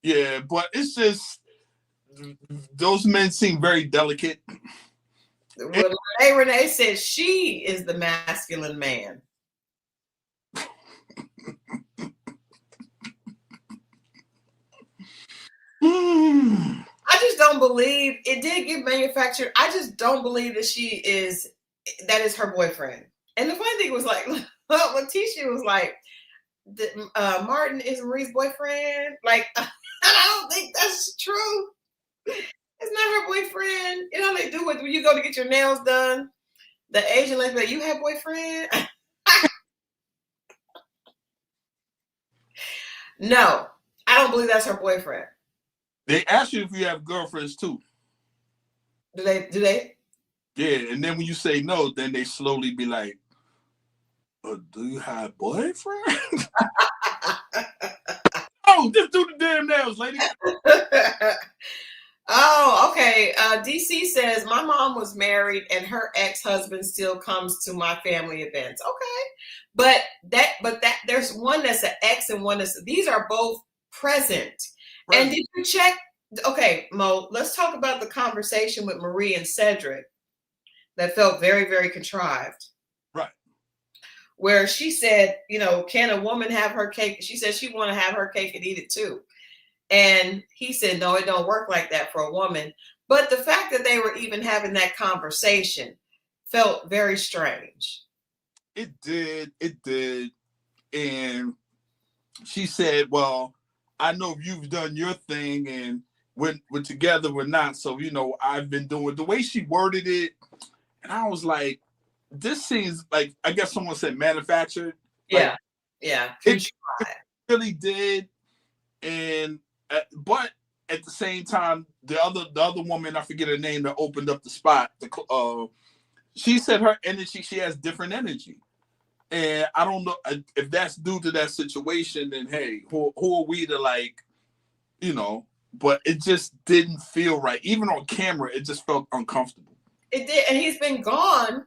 Yeah, but it's just, those men seem very delicate. Well, Renee said she is the masculine man. I just don't believe it did get manufactured. I just don't believe that is her boyfriend. And the funny thing was like, Letitia was like, Martin is Marie's boyfriend. Like, I don't think that's true. It's not her boyfriend. You know they do it when you go to get your nails done. The Asian lady, like, you have boyfriend? No, I don't believe that's her boyfriend. They ask you if you have girlfriends too. Do they? Yeah, and then when you say no, then they slowly be like, do you have boyfriend? Oh, just do the damn nails, lady. Oh, okay. DC says my mom was married and her ex-husband still comes to my family events. Okay. But there's one that's an ex and one that's, these are both present. Right. And did you check? Okay, Mo, let's talk about the conversation with Marie and Cedric. that felt very, very contrived. Right. Where she said, you know, can a woman have her cake? She said she want to have her cake and eat it too. And he said, no, it don't work like that for a woman. But the fact that they were even having that conversation felt very strange. It did. It did. And she said, well, I know you've done your thing and we're together, we're not. So, you know, I've been doing the way she worded it. And I was like, this seems like, I guess someone said manufactured. Yeah. Like, yeah. It really did. And, but at the same time, the other woman, I forget her name, that opened up the spot. She said her energy, she has different energy. And I don't know if that's due to that situation, then hey, who are we to, like, you know, but it just didn't feel right. Even on camera, it just felt uncomfortable. It did. And he's been gone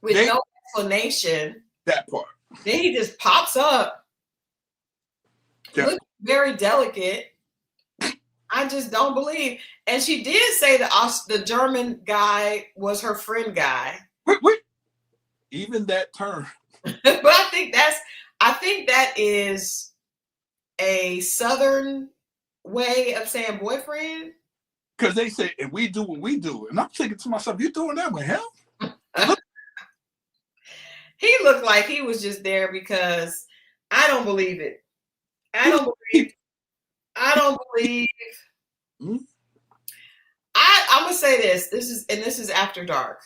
with no explanation. That part. Then he just pops up. Looks very delicate. I just don't believe. And she did say the German guy was her friend guy. Wait. Even that term. But I think that is a Southern way of saying boyfriend. Because they say, and we do what we do. And I'm thinking to myself, you doing that with him? He looked like he was just there because I don't believe it. I don't believe. Hmm? I'm gonna say this. This is after dark.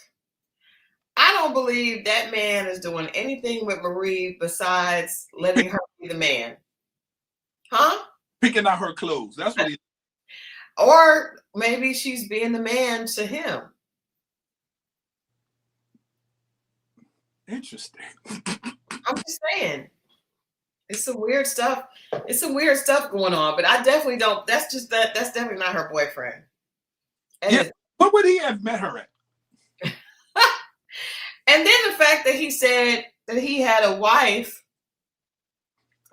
I don't believe that man is doing anything with Marie besides letting her be the man. Huh? Picking out her clothes. That's what he. Or maybe she's being the man to him. Interesting. I'm just saying. It's some weird stuff. It's some weird stuff going on, but I definitely don't. That's definitely not her boyfriend. Yeah. What would he have met her at? And then the fact that he said that he had a wife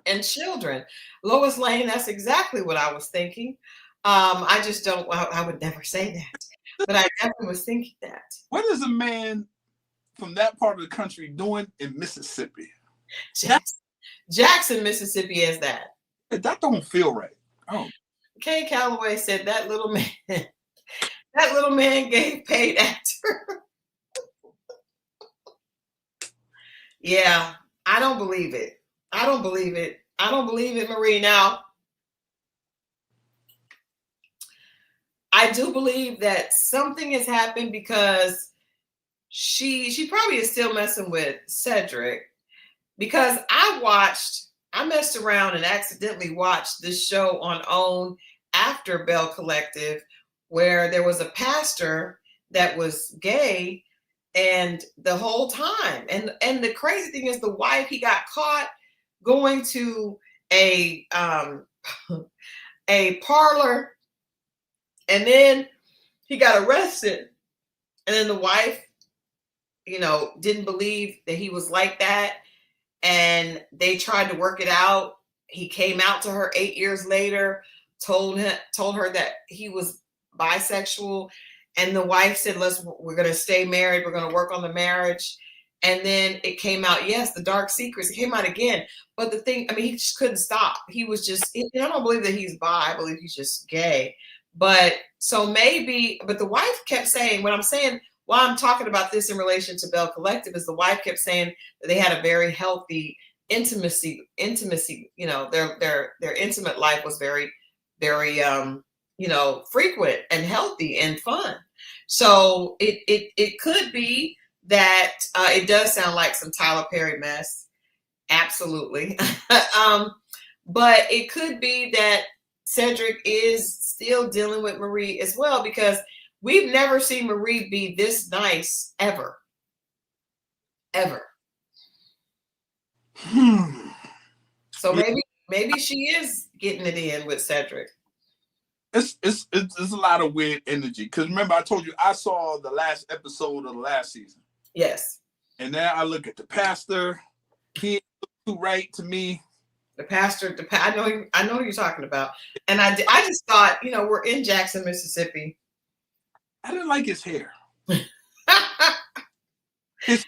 and children. Lois Lane, that's exactly what I was thinking. I just don't, I would never say that, but I definitely was thinking that. What is a man from that part of the country doing in Mississippi? Jackson, Mississippi is that. That don't feel right. Oh. Kay Calloway said that little man gave paid actor. Yeah, I don't believe it. I don't believe it, Marie. Now, I do believe that something has happened because she probably is still messing with Cedric, because I messed around and accidentally watched this show on OWN after Belle Collective, where there was a pastor that was gay. And the whole time, and the crazy thing is, the wife, he got caught going to a parlor, and then he got arrested. And then the wife, you know, didn't believe that he was like that, and they tried to work it out. He came out to her 8 years later, told her that he was bisexual. And the wife said, we're going to stay married. We're going to work on the marriage. And then it came out, yes, the dark secrets. It came out again. But the thing, I mean, he just couldn't stop. He was just, I don't believe that he's bi. I believe he's just gay. But so maybe, but the wife kept saying, what I'm saying, why I'm talking about this in relation to Belle Collective, is the wife kept saying that they had a very healthy intimacy, you know, their intimate life was very, very, you know, frequent and healthy and fun. So it could be that it does sound like some Tyler Perry mess. Absolutely. But it could be that Cedric is still dealing with Marie as well, because we've never seen Marie be this nice ever. So maybe she is getting it in with Cedric. It's a lot of weird energy, because remember I told you I saw the last episode of the last season. Yes. And then I look at the pastor. He ain't too right to me. The pastor, I know who you're talking about. And I just thought, you know, we're in Jackson, Mississippi. I didn't like his hair. It's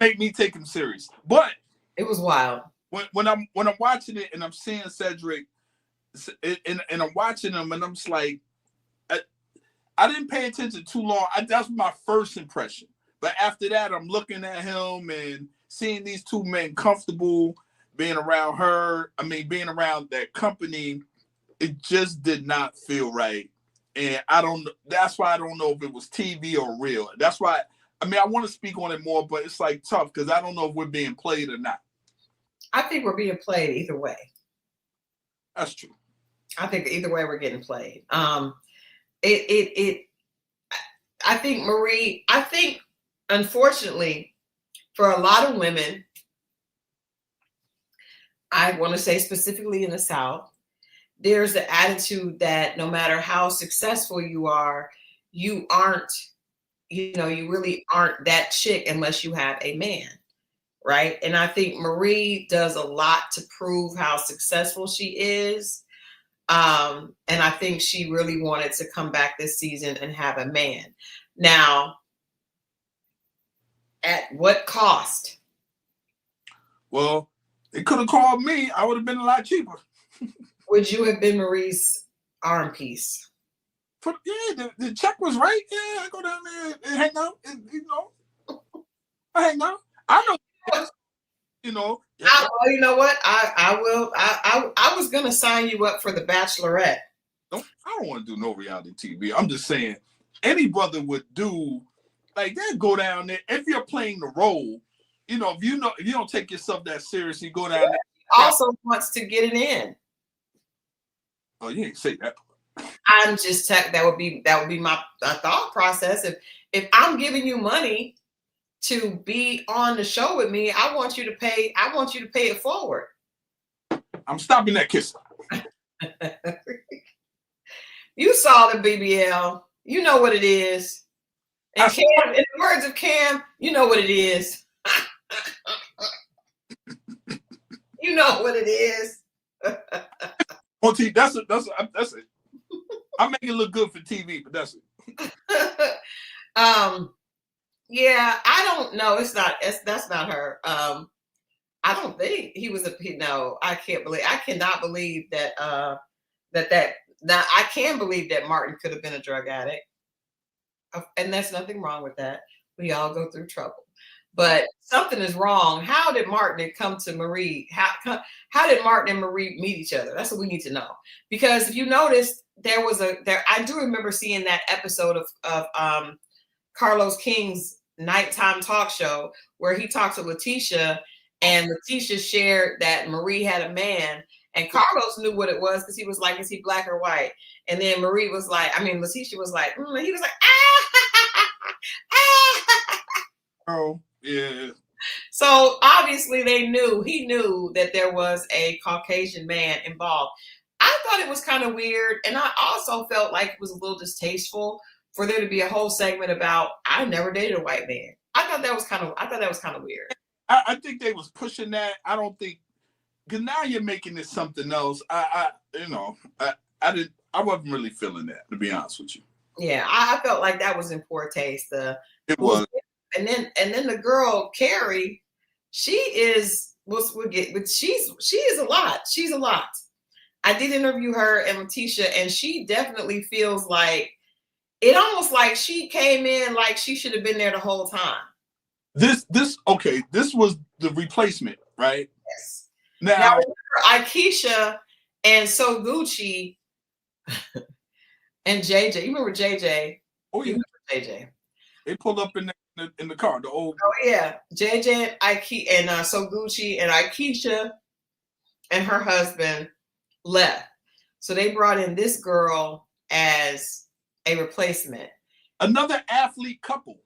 make me take him serious. But it was wild. When I'm watching it and I'm seeing Cedric, and I'm watching him and I'm just like, I didn't pay attention too long. That's my first impression. But after that, I'm looking at him and seeing these two men comfortable being around her. I mean, being around that company, it just did not feel right. And that's why I don't know if it was TV or real. That's why, I mean, I want to speak on it more, but it's like tough because I don't know if we're being played or not. I think we're being played either way. That's true. I think either way we're getting played. I think unfortunately for a lot of women, I want to say specifically in the South, there's the attitude that no matter how successful you are, you aren't, you really aren't that chick unless you have a man. Right. And I think Marie does a lot to prove how successful she is. And I think she really wanted to come back this season and have a man. Now, at what cost? Well, they could have called me. I would have been a lot cheaper. Would you have been Marie's arm piece? Yeah, the check was right. Yeah, I go down there and hang out. And, I hang out. I know. You know what? I was gonna sign you up for The Bachelorette. I don't want to do no reality TV. I'm just saying, any brother would do like that. Go down there if you're playing the role. If you don't take yourself that seriously, go down there. Also wants to get it in. Oh, you ain't say that. I'm just that would be my thought process. If I'm giving you money to be on the show with me, I want you to pay it forward. I'm stopping that kiss. You saw the BBL. You know what it is. And Cam, in the words of Cam, you know what it is. You know what it is. On TV, that's it. I make it look good for TV, but that's it. Yeah, I don't know. That's not her. I don't think he was no, I cannot believe that now I can believe that Martin could have been a drug addict. And there's nothing wrong with that. We all go through trouble. But something is wrong. How did Martin come to Marie? How did Martin and Marie meet each other? That's what we need to know. Because if you notice, I do remember seeing that episode of Carlos King's nighttime talk show where he talked to Letitia, and Letitia shared that Marie had a man, and Carlos knew what it was because he was like, is he black or white? And then Letitia was like, he was like, he was like, oh, yeah. So obviously he knew that there was a Caucasian man involved. I thought it was kind of weird. And I also felt like it was a little distasteful for there to be a whole segment about, I never dated a white man. I thought that was kind of weird. I think they was pushing that. I don't think, because now you're making this something else. I wasn't really feeling that, to be honest with you. Yeah, I felt like that was in poor taste. It was. And then the girl Carrie, she is a lot. She's a lot. I did interview her and Letitia, and she definitely feels like it almost like she came in like she should have been there the whole time. This was the replacement, right? Yes. Now Akeisha and So Gucci and JJ. You remember JJ? Oh yeah, JJ. They pulled up in the car. The old. Oh yeah, JJ and So Gucci and Akeisha and her husband left, so they brought in this girl as a replacement. Another athlete couple,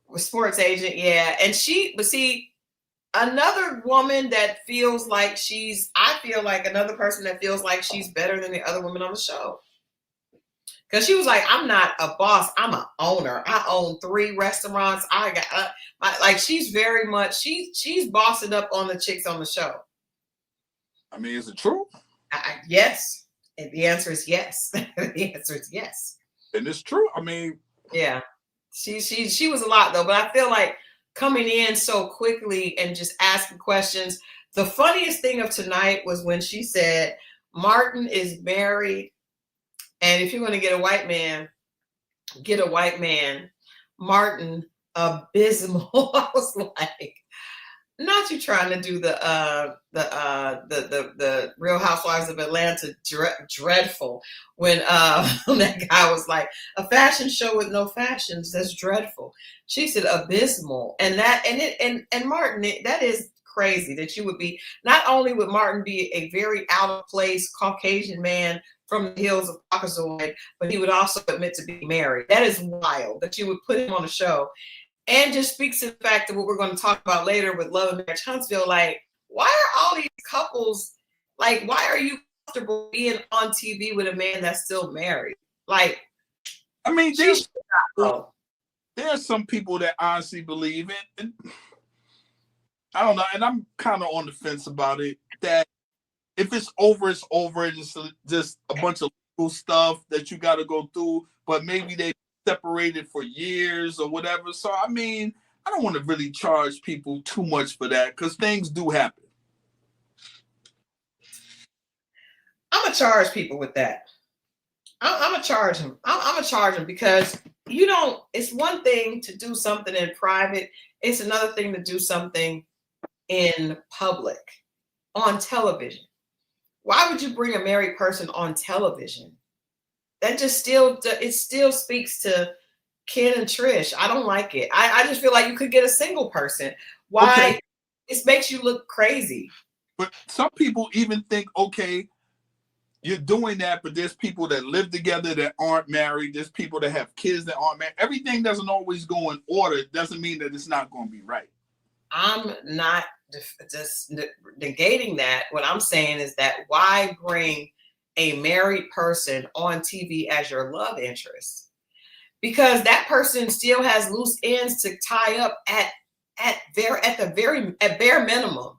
with sports agent, yeah, and another woman that feels like I feel like another person that feels like she's better than the other women on the show. Because she was like, I'm not a boss, I'm an owner. I own 3 restaurants. I got she's very much she's bossing up on the chicks on the show. I mean, is it true? Yes. And the answer is yes. The answer is yes. And it's true. I mean, yeah. She was a lot though, but I feel like coming in so quickly and just asking questions. The funniest thing of tonight was when she said Martin is married, and if you want to get a white man, get a white man. Martin, abysmal. I was like, not you trying to do the Real Housewives of Atlanta dreadful when that guy was like, a fashion show with no fashions, that's dreadful. She said abysmal. And Martin, that is crazy that you would be, not only would Martin be a very out of place Caucasian man from the hills of Caucasoid, but he would also admit to being married. That is wild that you would put him on a show. And just speaks to the fact that what we're going to talk about later with Love and Marriage Huntsville, like, why are all these couples, like, why are you comfortable being on TV with a man that's still married? Like, I mean, there's some people that honestly believe it. And I don't know, and I'm kind of on the fence about it, that if it's over, it's over. It's just a bunch of legal stuff that you got to go through, but maybe they separated for years or whatever. So I mean, I don't want to really charge people too much for that because things do happen. I'm gonna charge people with that. I'm gonna charge them. I'm gonna charge them because you don't. It's one thing to do something in private. It's another thing to do something in public, on television. Why would you bring a married person on television? That just still speaks to Ken and Trish. I don't like it. I just feel like you could get a single person. Why? Okay. It makes you look crazy. But some people even think, okay, you're doing that, but there's people that live together that aren't married. There's people that have kids that aren't married. Everything doesn't always go in order. It doesn't mean that it's not going to be right. I'm not just negating that. What I'm saying is that why bring a married person on TV as your love interest? Because that person still has loose ends to tie up at bare minimum.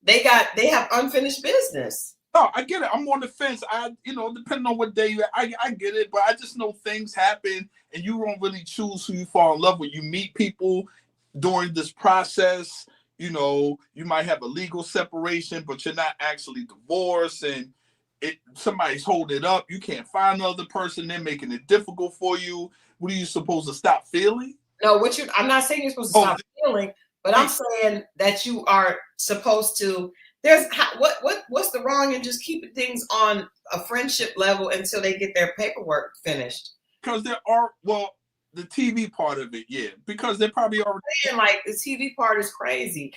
They have unfinished business. No, I get it. I'm on the fence. Depending on what day I get it, but I just know things happen and you don't really choose who you fall in love with. You meet people during this process. You know, you might have a legal separation, but you're not actually divorced, and somebody's holding it up. You can't find another person. They're making it difficult for you. What are you supposed to stop feeling? No, I'm not saying you're supposed to stop feeling, but I'm saying that you are supposed to. What's the wrong in just keeping things on a friendship level until they get their paperwork finished? Because the TV part of it, yeah, because they're probably already like the TV part is crazy.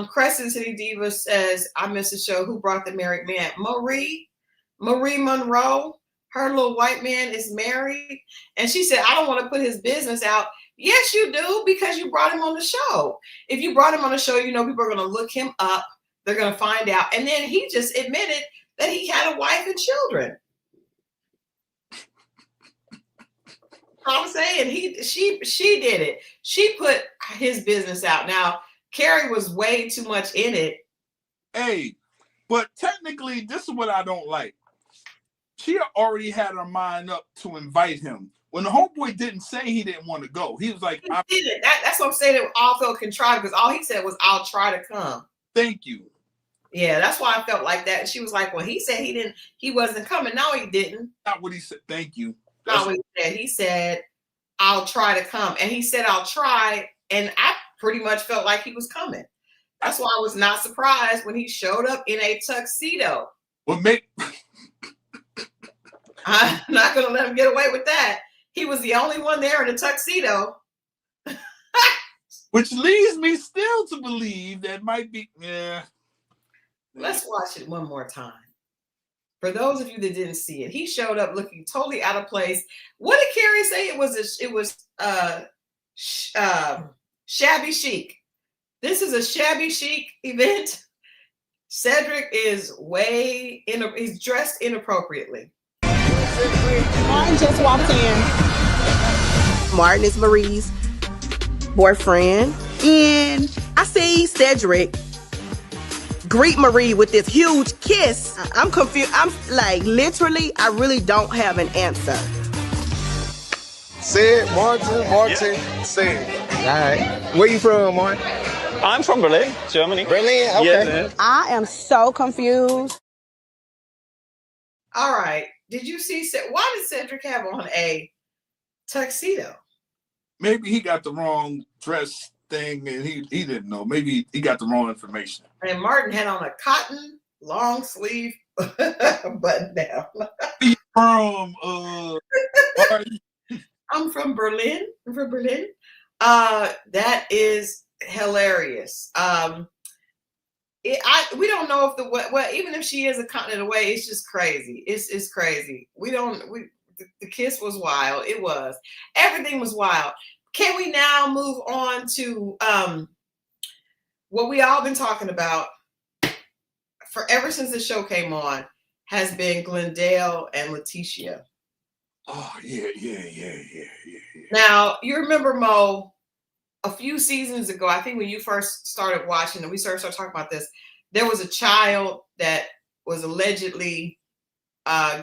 Crescent City Diva says, I miss the show. Who brought the married man? Marie Monroe. Her little white man is married. And she said, I don't want to put his business out. Yes, you do, because you brought him on the show. If you brought him on the show, people are going to look him up. They're going to find out. And then he just admitted that he had a wife and children. I'm saying she did it. She put his business out. Now, Carrie was way too much in it. Hey, but technically, this is what I don't like. She already had her mind up to invite him. When the homeboy didn't say he didn't want to go, he was like, he didn't. That's what I'm saying. It all felt contrived because all he said was, I'll try to come. Thank you. Yeah, that's why I felt like that. And she was like, well, he said he wasn't coming. No, he didn't. Not what he said. Thank you. Not what he said. He said, I'll try to come. And he said, I'll try. And I pretty much felt like he was coming. That's why I was not surprised when he showed up in a tuxedo. I'm not going to let him get away with that. He was the only one there in a tuxedo. Which leads me still to believe that might be, yeah. Let's watch it one more time. For those of you that didn't see it, he showed up looking totally out of place. What did Carrie say? It was shabby chic. This is a shabby chic event. Cedric is he's dressed inappropriately. Martin just walked in. Martin is Marie's boyfriend. And I see Cedric greet Marie with this huge kiss. I'm confused. I'm like, literally, I really don't have an answer. Say it, Martin, say it. All right. Where you from, Martin? I'm from Berlin, Germany. Berlin? Okay. Yes. I am so confused. All right. Did you see? Why did Cedric have on a tuxedo? Maybe he got the wrong dress thing and he didn't know. Maybe he got the wrong information. And Martin had on a cotton long sleeve button down. From I'm from Berlin. I'm from Berlin. That is hilarious. We don't know if even if she is a continent away, it's just crazy. It's crazy. The kiss was wild. It was. Everything was wild. Can we now move on to what we all been talking about ever since the show came on has been Glendale and Letitia. Oh, yeah. Now, you remember, Mo, a few seasons ago, I think when you first started watching and we started talking about this, there was a child that was allegedly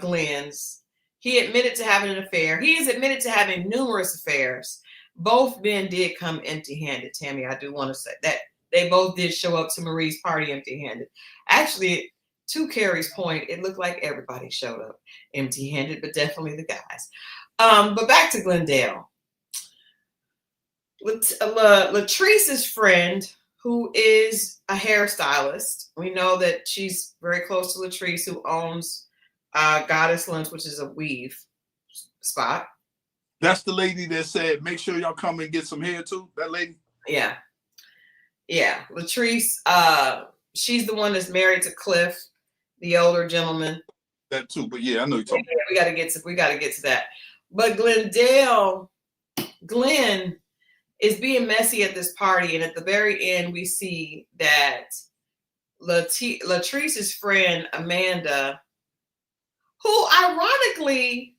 Glenn's. He admitted to having an affair. He is admitted to having numerous affairs. Both men did come empty-handed, Tammy. I do want to say that they both did show up to Marie's party empty-handed. Actually, to Carrie's point, it looked like everybody showed up empty-handed, but definitely the guys. But back to Glendale. Latrice's friend, who is a hairstylist, we know that she's very close to Latrice, who owns Goddess Lens, which is a weave spot. That's the lady that said, make sure y'all come and get some hair too, that lady? Yeah. Latrice, she's the one that's married to Cliff, the older gentleman. That too, but yeah, I know you're talking. Yeah, we gotta get to that. But Glenn is being messy at this party, and at the very end, we see that Latrice's friend Amanda, who ironically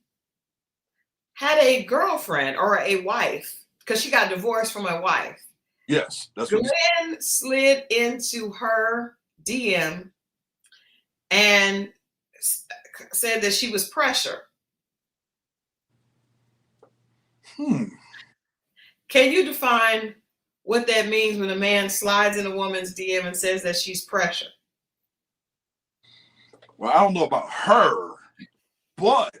had a girlfriend or a wife, because she got divorced from a wife. Yes, that's what Glenn slid into her DM and said that she was pressure. Can you define what that means when a man slides in a woman's DM and says that she's pressure? Well, I don't know about her, but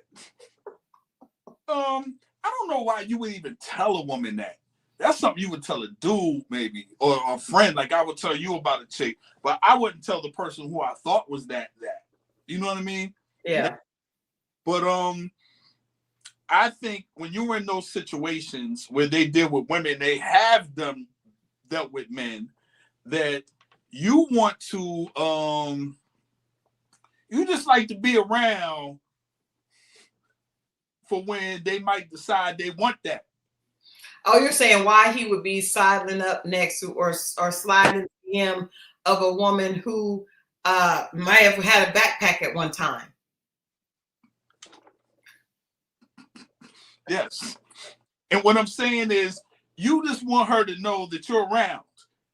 I don't know why you would even tell a woman that. That's something you would tell a dude, maybe, or a friend. Like I would tell you about a chick, but I wouldn't tell the person who I thought was that. You know what I mean? Yeah. But I think when you're in those situations where they deal with women, they have them dealt with men, that you want to you just like to be around for when they might decide they want that. Oh, you're saying why he would be sidling up next to or sliding the DM of a woman who might have had a backpack at one time. Yes. And what I'm saying is you just want her to know that you're around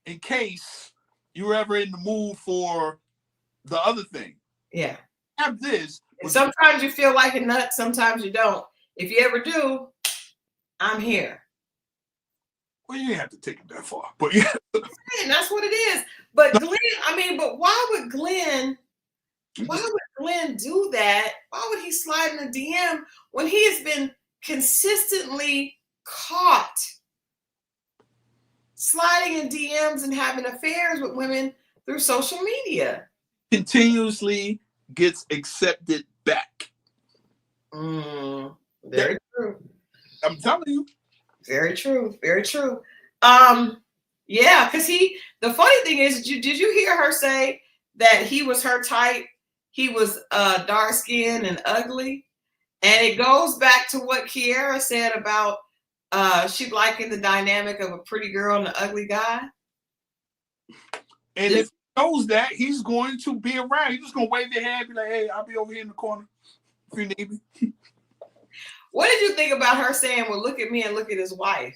in case you're ever in the mood for the other thing. Yeah. Have this. Sometimes you feel like a nut, sometimes you don't. If you ever do, I'm here. Well, you didn't have to take it that far, but yeah. And that's what it is. But Glenn, but why would Glenn do that? Why would he slide in a DM when he has been consistently caught sliding in DMs and having affairs with women through social media? Continuously gets accepted back. Very true. I'm telling you. Very true. Very true. Yeah, because the funny thing is, did you hear her say that he was her type? He was dark skinned and ugly. And it goes back to what Kiara said about she liking the dynamic of a pretty girl and an ugly guy. And if he knows that, he's going to be around. He's just going to wave your hand and be like, hey, I'll be over here in the corner if you need me. What did you think about her saying, well, look at me and look at his wife?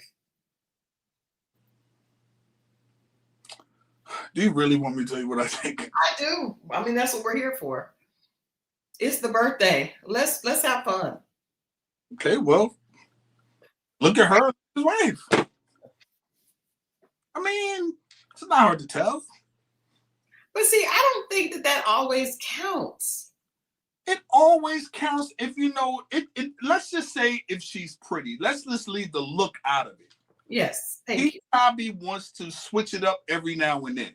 Do you really want me to tell you what I think? I do. I mean, that's what we're here for. It's the birthday. Let's have fun. Okay, well, Look at her, his wife. I mean, it's not hard to tell. But see, I don't think that always counts. It always counts if you know it. Let's just say if she's pretty. Let's just leave the look out of it. Yes, thank He you. probably wants to switch it up every now and then.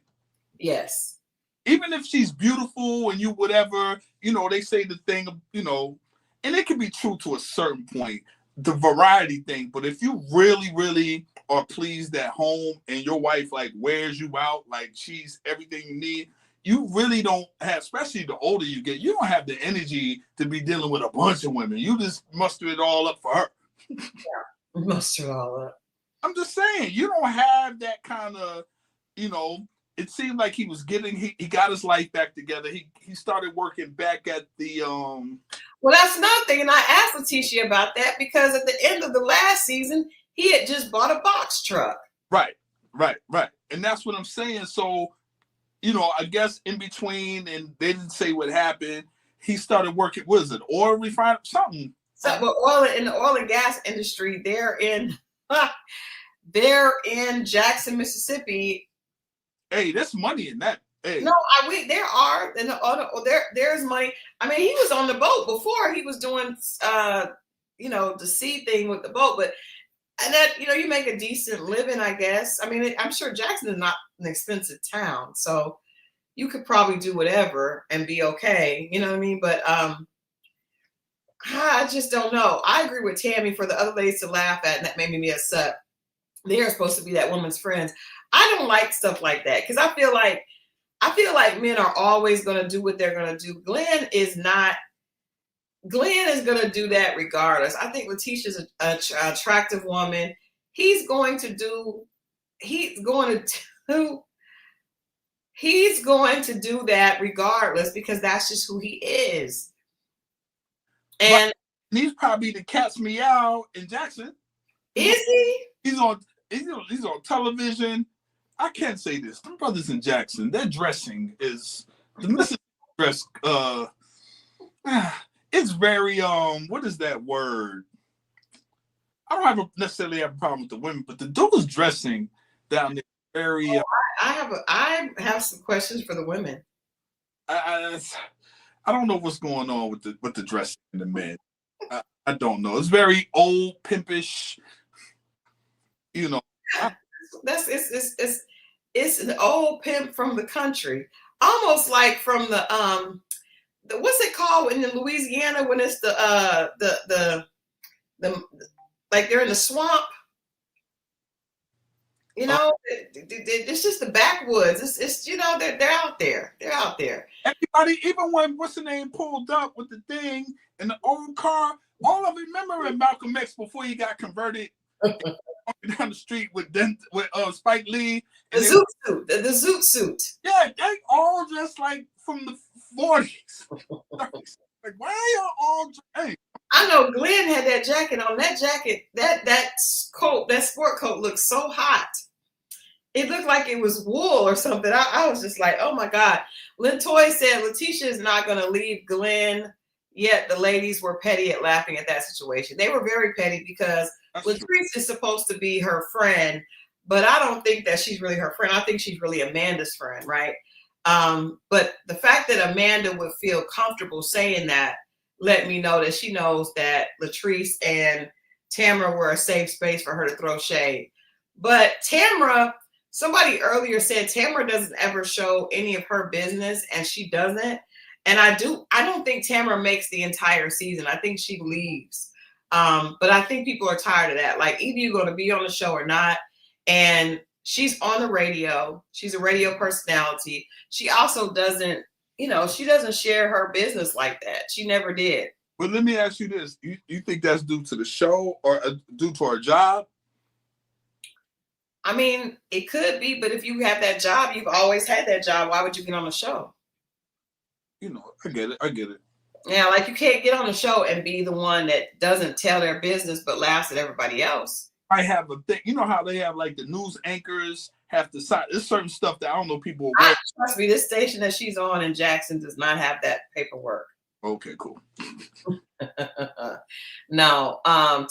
Yes. Even if she's beautiful and you whatever, they say the thing, and it can be true to a certain point, the variety thing. But if you really, really are pleased at home and your wife like wears you out, like she's everything you need, you really don't have, especially the older you get, you don't have the energy to be dealing with a bunch of women. You just muster it all up for her. Yeah, muster it all up. I'm just saying, you don't have that kind of, it seemed like he was he got his life back together. He started working back at the Well, that's another thing, and I asked Letitia about that because at the end of the last season, he had just bought a box truck. Right. And that's what I'm saying. So, I guess in between, and they didn't say what happened, he started working, what is it, oil refinery, something. So, but in the oil and gas industry, they're in Jackson, Mississippi. Hey, there's money in that. Hey. No, there's money. I mean, he was on the boat before. He was doing, the sea thing with the boat, and that, you make a decent living, I guess. I mean, I'm sure Jackson is not an expensive town, so you could probably do whatever and be okay. You know what I mean? But I just don't know. I agree with Tammy for the other ladies to laugh at, and that made me upset. They're supposed to be that woman's friends. I don't like stuff like that because I feel like men are always going to do what they're going to do. Glenn is going to do that regardless. I think Letitia's an attractive woman. He's going to do that regardless because that's just who he is. And he's probably the cat's meow in Jackson. Is he? He's on television. I can't say this. The brothers in Jackson, their dressing is the Mississippi dress. It's very what is that word? I don't necessarily have a problem with the women, but the dudes dressing down there very. I have some questions for the women. I don't know what's going on with the dressing in the men. I don't know. It's very old, pimpish. It's an old pimp from the country, almost like from the what's it called in Louisiana when it's the like they're in the swamp. It's just the backwoods. It's they're out there. They're out there. Everybody, even when what's the name pulled up with the thing in the old car, all of it. Remember in Malcolm X before he got converted. Down the street with Spike Lee. The zoot suit. Yeah, they all just like from the 40s. Like, why are y'all all? Hey. I know Glenn had that jacket on. That jacket, that coat, that sport coat looked so hot. It looked like it was wool or something. I was just like, oh my God. Lintoy said Letitia is not going to leave Glenn, yet the ladies were petty at laughing at that situation. They were very petty because Latrice is supposed to be her friend, but I don't think that she's really her friend. I think she's really Amanda's friend, right? But the fact that Amanda would feel comfortable saying that let me know that she knows that Latrice and Tamara were a safe space for her to throw shade. But Tamara, somebody earlier said Tamara doesn't ever show any of her business, and she doesn't. And I don't think Tamara makes the entire season. I think she leaves. But I think people are tired of that. Like, either you're going to be on the show or not. And she's on the radio. She's a radio personality. She also doesn't, she doesn't share her business like that. She never did. But let me ask you this. You think that's due to the show or due to her job? I mean, it could be, but if you have that job, you've always had that job. Why would you get on the show? I get it. Yeah, like you can't get on the show and be the one that doesn't tell their business but laughs at everybody else. I have a thing. You know how they have like the news anchors have to sign. There's certain stuff that I don't know people. Trust me, this station that she's on in Jackson does not have that paperwork. Okay, cool. No,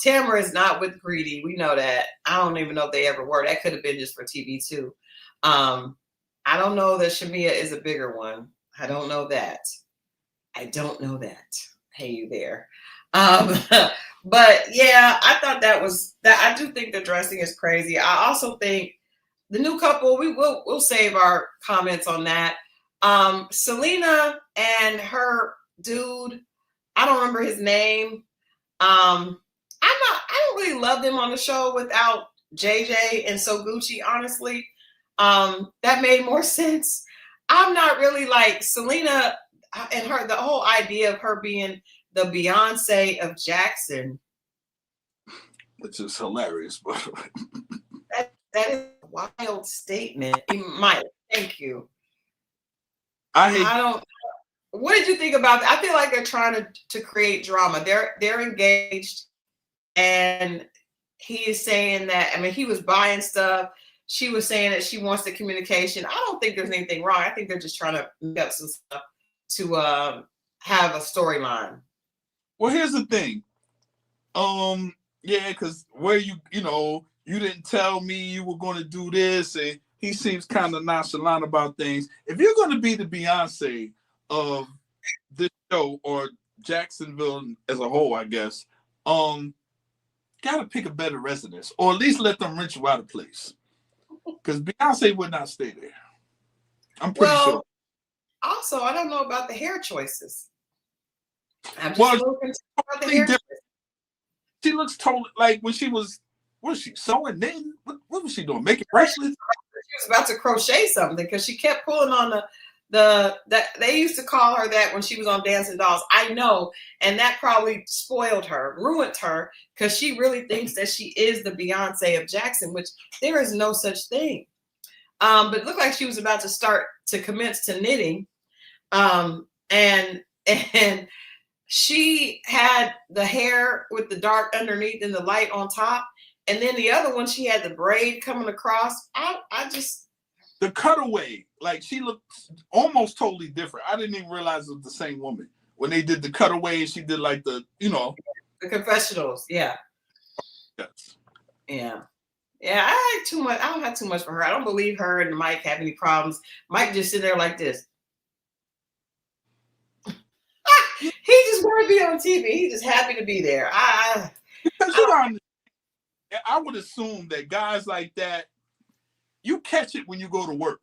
Tamara is not with Greedy. We know that. I don't even know if they ever were. That could have been just for TV too. I don't know that Shamia is a bigger one. I don't know that. I don't know that. Hey, you there. But yeah, I thought that was that. I do think the dressing is crazy. I also think the new couple, we'll save our comments on that. Selena and her dude, I don't remember his name. I don't really love them on the show without JJ and So Gucci, honestly. That made more sense. I'm not really like Selena and her, the whole idea of her being the Beyonce of Jackson. Which is hilarious, but that is a wild statement. Mike, thank you. I don't. What did you think about that? I feel like they're trying to create drama. They're engaged, and he is saying that. I mean, he was buying stuff. She was saying that she wants the communication. I don't think there's anything wrong. I think they're just trying to make up some stuff to have a storyline. Well, here's the thing. Yeah, because where you didn't tell me you were going to do this, and he seems kind of nonchalant about things. If you're going to be the Beyonce of this show or Jacksonville as a whole, I guess, gotta pick a better residence, or at least let them rent you out of place. Because Beyonce would not stay there. I'm pretty sure. Also, I don't know about the hair choices. I'm just looking about the hair choices. She looks totally like when she was she sewing, knitting? What was she doing? Making bracelets? She was about to crochet something because she kept pulling on that they used to call her that when she was on Dancing Dolls. I know, and that probably spoiled her, ruined her, because she really thinks that she is the Beyonce of Jackson, which there is no such thing. But it looked like she was about to commence to knitting, and she had the hair with the dark underneath and the light on top. And then the other one, she had the braid coming across. The cutaway, like she looked almost totally different. I didn't even realize it was the same woman. When they did the cutaway and she did like the confessionals. Yeah. Yes. Yeah. Yeah. I don't have too much for her. I don't believe her and Mike have any problems. Mike just sit there like this. He just want to be on TV. He's just happy to be there. I would assume that guys like that, you catch it when you go to work.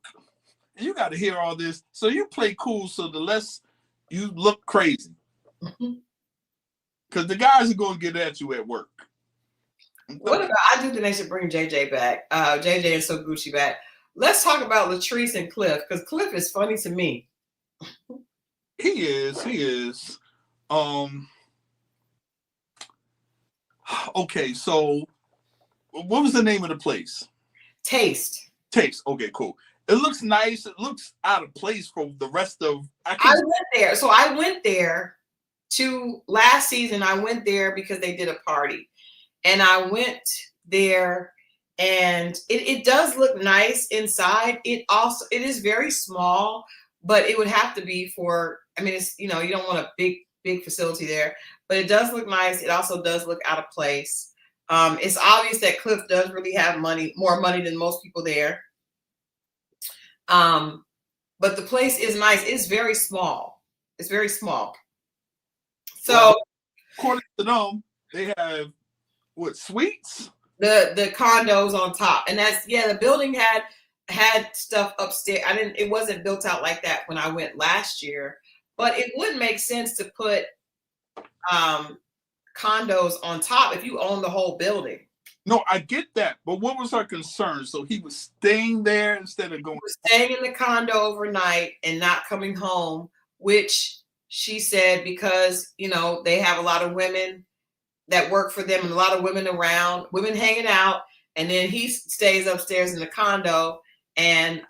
And you got to hear all this. So you play cool so the less you look crazy. Because the guys are going to get at you at work. I do think they should bring JJ back. JJ and So Gucci back. Let's talk about Latrice and Cliff, because Cliff is funny to me. He is. Okay, so what was the name of the place? Taste. Okay, cool. It looks nice. It looks out of place for the rest of. I went there. So I went there to last season. I went there because they did a party, and I went there, and it does look nice inside. It is very small, but it would have to be for. I mean, it's you don't want a big facility there, but it does look nice. It also does look out of place. It's obvious that Cliff does really have more money than most people there. But the place is nice. It's very small. It's very small. So, according to them, they have suites? The condos on top, and the building had stuff upstairs. It wasn't built out like that when I went last year, but it would make sense to put condos on top if you own the whole building. No, I get that, but what was her concern? So he was staying there instead of going. Staying in the condo overnight and not coming home, which she said because they have a lot of women that work for them and a lot of women around, women hanging out, and then he stays upstairs in the condo and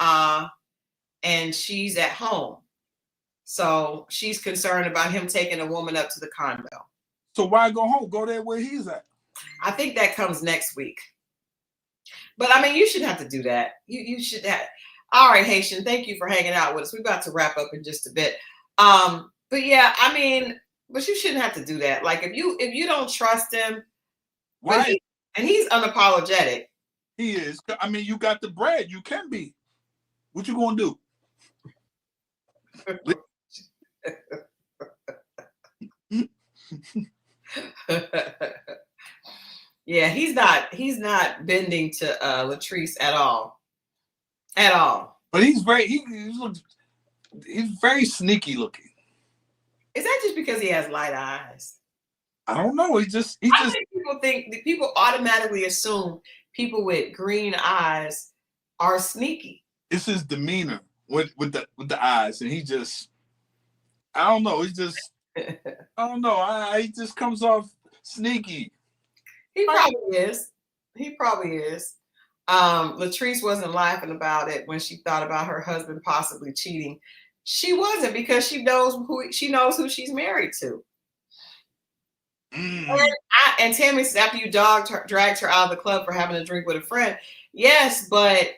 she's at home. So she's concerned about him taking a woman up to the condo. So why go home? Go there where he's at. I think that comes next week. But I mean, you should have to do that. You should have. All right, Haitian, thank you for hanging out with us. We're about to wrap up in just a bit. But yeah, I mean, but you shouldn't have to do that. Like if you don't trust him, Why? and he's unapologetic. He is. I mean, you got the bread. You can be. What you gonna do? Yeah, he's not bending to Latrice at all. At all. But he's very sneaky looking. Is that just because he has light eyes? I don't know. I think people automatically assume people with green eyes are sneaky. It's his demeanor with the eyes, and he just, I don't know. He just, I don't know. He just comes off sneaky. He probably is. He probably is. Latrice wasn't laughing about it when she thought about her husband possibly cheating. She wasn't, because she knows who she's married to. And Tammy said after you dragged her out of the club for having a drink with a friend. Yes, but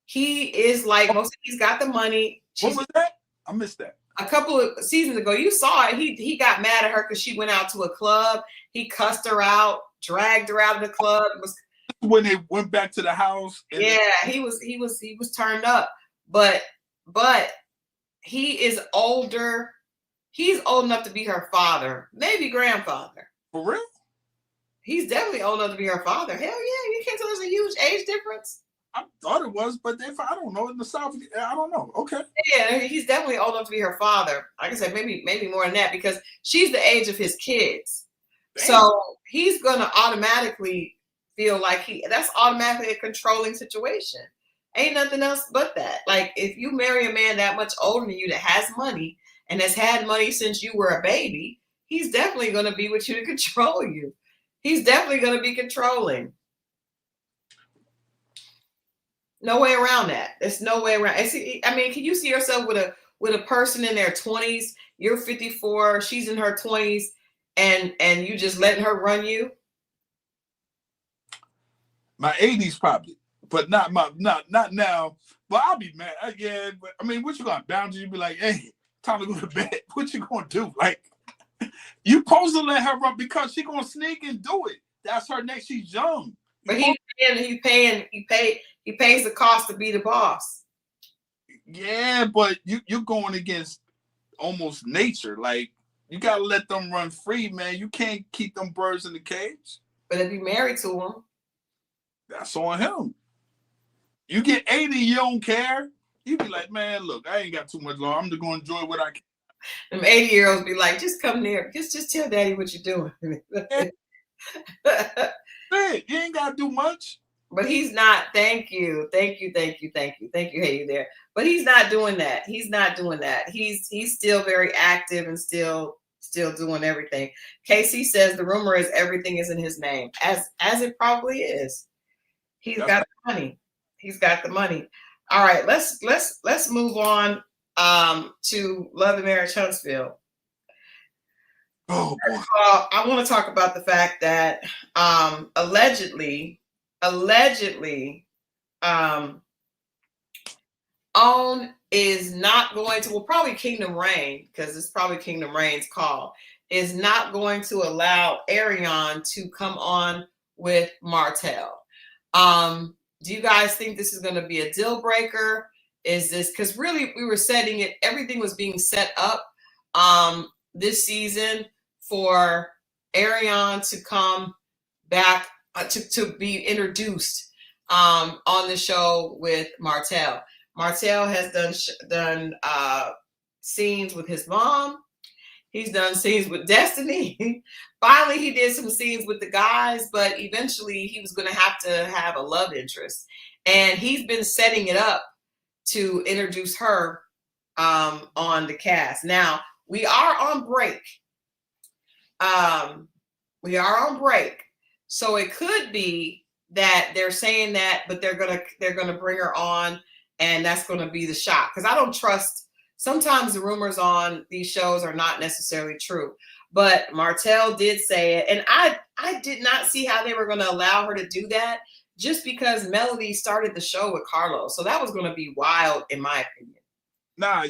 he is like he's got the money. What was that? I missed that. A couple of seasons ago, you saw it. He got mad at her because she went out to a club. He cussed her out, dragged her out of the club. It was when they went back to the house. He was turned up, but he is older. He's old enough to be her father, maybe grandfather. For real? He's definitely old enough to be her father. Hell yeah, you can't tell there's a huge age difference. I thought it was, but I don't know. In the South, I don't know. Okay. Yeah, he's definitely old enough to be her father. Like I said, maybe more than that, because she's the age of his kids. Damn. So he's gonna automatically feel like that's automatically a controlling situation. Ain't nothing else but that. Like if you marry a man that much older than you that has money and has had money since you were a baby, he's definitely gonna be with you to control you. He's definitely gonna be controlling. No way around that. There's no way around. I mean, can you see yourself with a person in their 20s? You're 54, she's in her 20s, and you just letting her run you? My 80s probably, but not now. But I'll be mad again. But I mean, what you gonna boundaries? You be like, hey, time to go to bed. What you gonna do? Like, you supposed to let her run because she gonna sneak and do it. That's her next. She's young. But he pays the cost to be the boss. Yeah, but you're going against almost nature. Like, you gotta let them run free, man. You can't keep them birds in the cage. But if you're married to him, that's on him. You get 80, you don't care. You be like, man, look, I ain't got too much long. I'm just gonna enjoy what I can. Them 80-year-olds be like, just come near. Just tell daddy what you're doing. Hey, you ain't gotta do much. But he's not. Thank you. Hey, you there. But he's not doing that. He's still very active and still doing everything. Casey says the rumor is everything is in his name, as it probably is. He's got the money. He's got the money. All right, let's move on to Love and Marriage Huntsville. Oh boy. I want to talk about the fact that allegedly, OWN is not going to, probably Kingdom Reign, because it's probably Kingdom Reign's call, is not going to allow Arion to come on with Martell. Do you guys think this is going to be a deal breaker? Is this, because really we were setting it, everything was being set up this season for Arion to come back to be introduced on the show with Martell. Martell has done scenes with his mom. He's done scenes with Destiny. Finally, he did some scenes with the guys, but eventually he was going to have a love interest. And he's been setting it up to introduce her on the cast. Now, we are on break. So it could be that they're saying that, but they're gonna bring her on, and that's gonna be the shock. Because I don't trust. Sometimes the rumors on these shows are not necessarily true. But Martell did say it, and I did not see how they were going to allow her to do that, just because Melody started the show with Carlos. So that was going to be wild, in my opinion. Nah,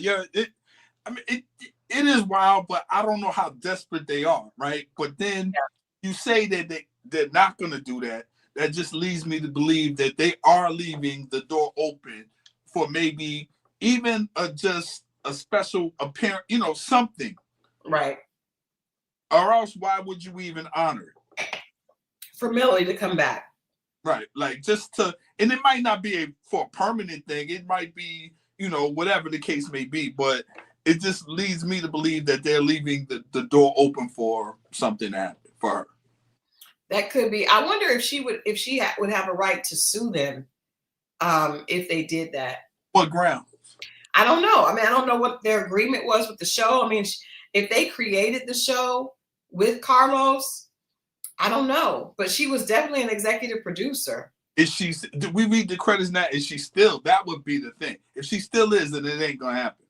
it is wild, but I don't know how desperate they are, right? But then you say that they're not going to do that. That just leads me to believe that they are leaving the door open for maybe even just a special appearance, something. Right. Or else, why would you even honor it? For Millie to come back. Right. Like just to, and it might not be for a permanent thing. It might be, whatever the case may be, but it just leads me to believe that they're leaving the door open for something to happen for her. That could be. I wonder if she would have a right to sue them if they did that. What grounds? I don't know. I mean, I don't know what their agreement was with the show. I mean, if they created the show with Carlos, I don't know. But she was definitely an executive producer. Do we read the credits now? Is she still? That would be the thing. If she still is, then it ain't gonna happen.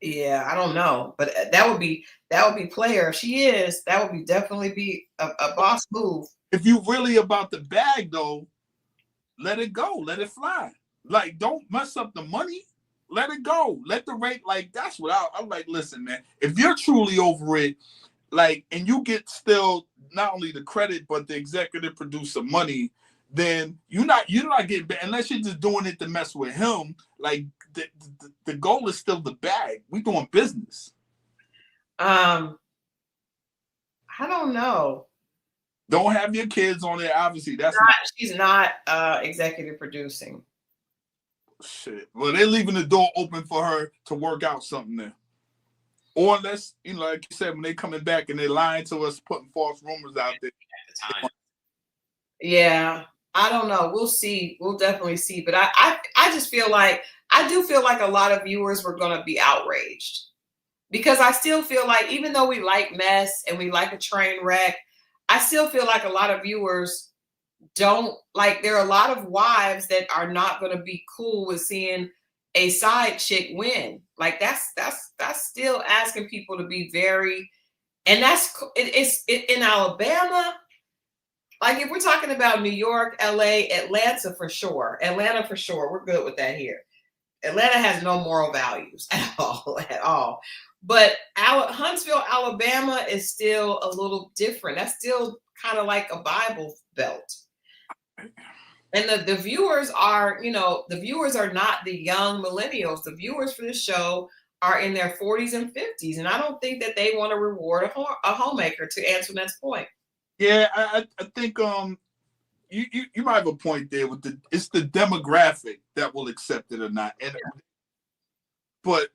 Yeah, I don't know, but that would be player. If she is, that would definitely be a boss move. If you really about the bag though, let it go, let it fly. Like, don't mess up the money. Let it go. Let the rate. Like, that's what I'm like. Listen, man. If you're truly over it, like, and you get still not only the credit but the executive producer money, then you're not getting unless you're just doing it to mess with him. Like. The goal is still the bag. We doing business. I don't know. Don't have your kids on there. Obviously, she's not executive producing. Shit. Well, they're leaving the door open for her to work out something there. Or unless, like you said, when they coming back and they're lying to us, putting false rumors out there. Yeah. I don't know. We'll see. We'll definitely see. But I just feel like I do feel like a lot of viewers were going to be outraged because I still feel like even though we like mess and we like a train wreck, I still feel like a lot of viewers don't like. There are a lot of wives that are not going to be cool with seeing a side chick win. Like that's still asking people to be very, and it's in Alabama. Like if we're talking about New York, LA, Atlanta for sure. We're good with that here. Atlanta has no moral values at all. But Huntsville, Alabama is still a little different. That's still kind of like a Bible Belt. And the viewers are, the viewers are not the young millennials. The viewers for the show are in their 40s and 50s. And I don't think that they want to reward a homemaker, to answer Ned's point. Yeah, I think you might have a point there with it's the demographic that will accept it or not. And but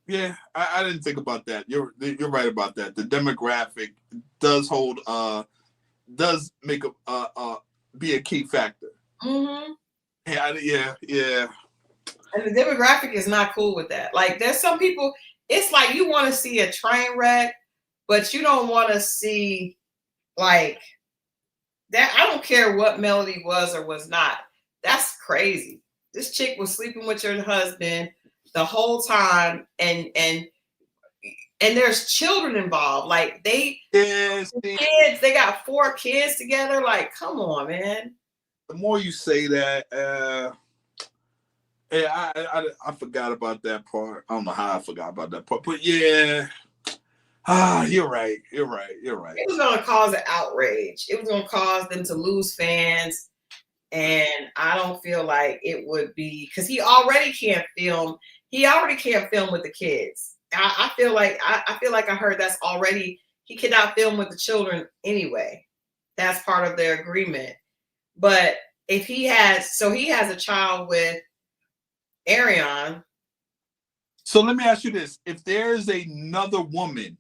yeah, I didn't think about that. You're right about that. The demographic does make be a key factor. Mm-hmm. Yeah. And the demographic is not cool with that. Like there's some people, it's like you want to see a train wreck, but you don't want to see like that. I don't care what Melody was or was not. That's crazy. This chick was sleeping with your husband the whole time, and there's children involved. Like kids, they got 4 kids together. Like, come on, man. The more you say that, yeah, I forgot about that part. I don't know how I forgot about that part, but yeah. You're right. It was going to cause an outrage. It was going to cause them to lose fans. And I don't feel like it would be, because he already can't film. He already can't film with the kids. I feel like I heard that's already, he cannot film with the children anyway. That's part of their agreement. But if he has a child with Ariane. So let me ask you this. If there's another woman,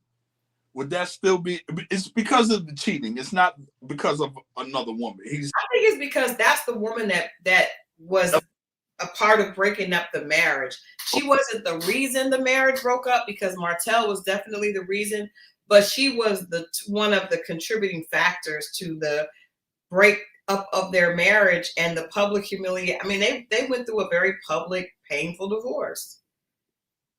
would that still be? It's because of the cheating. It's not because of another woman. I think it's because that's the woman that was a part of breaking up the marriage. She wasn't the reason the marriage broke up, because Martell was definitely the reason, but she was one of the contributing factors to the break up of their marriage and the public humiliation. I mean, they went through a very public, painful divorce.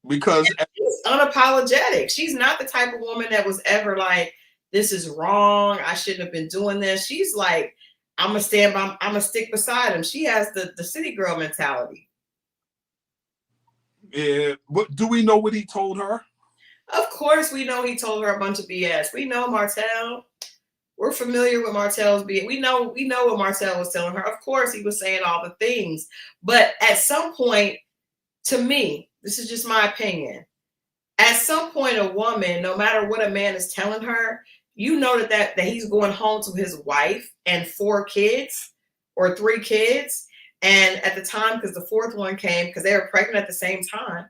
Because she's unapologetic. She's not the type of woman that was ever like, this is wrong, I shouldn't have been doing this. She's like, I'm gonna stick beside him. She has the city girl mentality. Yeah, but do we know what he told her? Of course, we know he told her a bunch of BS. We know Martell. We're familiar with Martell's BS. We know what Martell was telling her. Of course, he was saying all the things. But at some point, to me, this is just my opinion. At some point, a woman, no matter what a man is telling her, you know that he's going home to his wife and 4 kids or 3 kids. And at the time, because the 4th one came, because they were pregnant at the same time.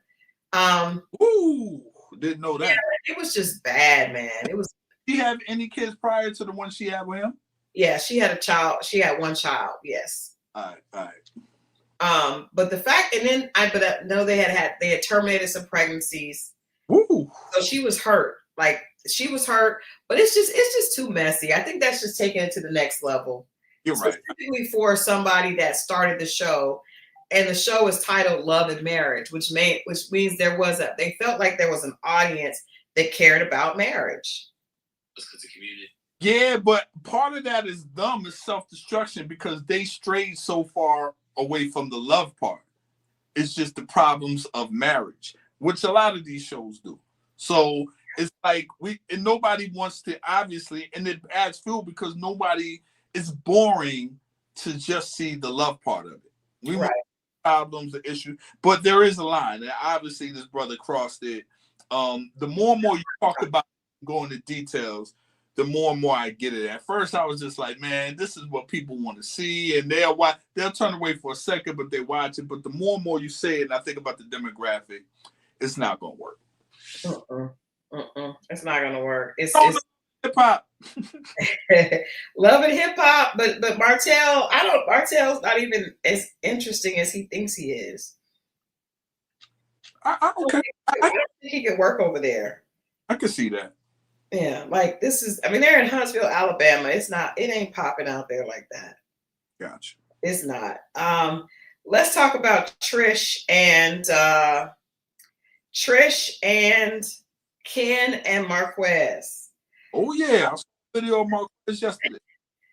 Ooh, didn't know that. Yeah, it was just bad, man. It was. Did she have any kids prior to the one she had with him? Yeah, she had a child. She had 1 child. Yes. All right. But the fact, and then I know they had terminated some pregnancies. Ooh. So she was hurt. Like she was hurt, but it's just too messy. I think that's just taking it to the next level. You're right. Specifically for somebody that started the show, and the show is titled Love and Marriage, which means they felt like there was an audience that cared about marriage. Yeah, but part of that is dumb, is self-destruction, because they strayed so far away from the love part. It's just the problems of marriage, which a lot of these shows do. So it's like nobody wants to, obviously, and it adds fuel because it's boring to just see the love part of it. We want problems, the issue, but there is a line, and obviously this brother crossed it. The more and more you talk about going into details, the more and more I get it. At first, I was just like, man, this is what people want to see, and they'll turn away for a second, but they watch it. But the more and more you say it, and I think about the demographic, it's not going to work. It's not going to work. It's hip hop. Love and hip hop, but Martell's not even as interesting as he thinks he is. I don't think he can work over there. I can see that. Yeah, like they're in Huntsville, Alabama. It ain't popping out there like that. Gotcha. It's not. Let's talk about Trish and Ken and Marquez. Oh yeah, I saw a video of Marquez yesterday.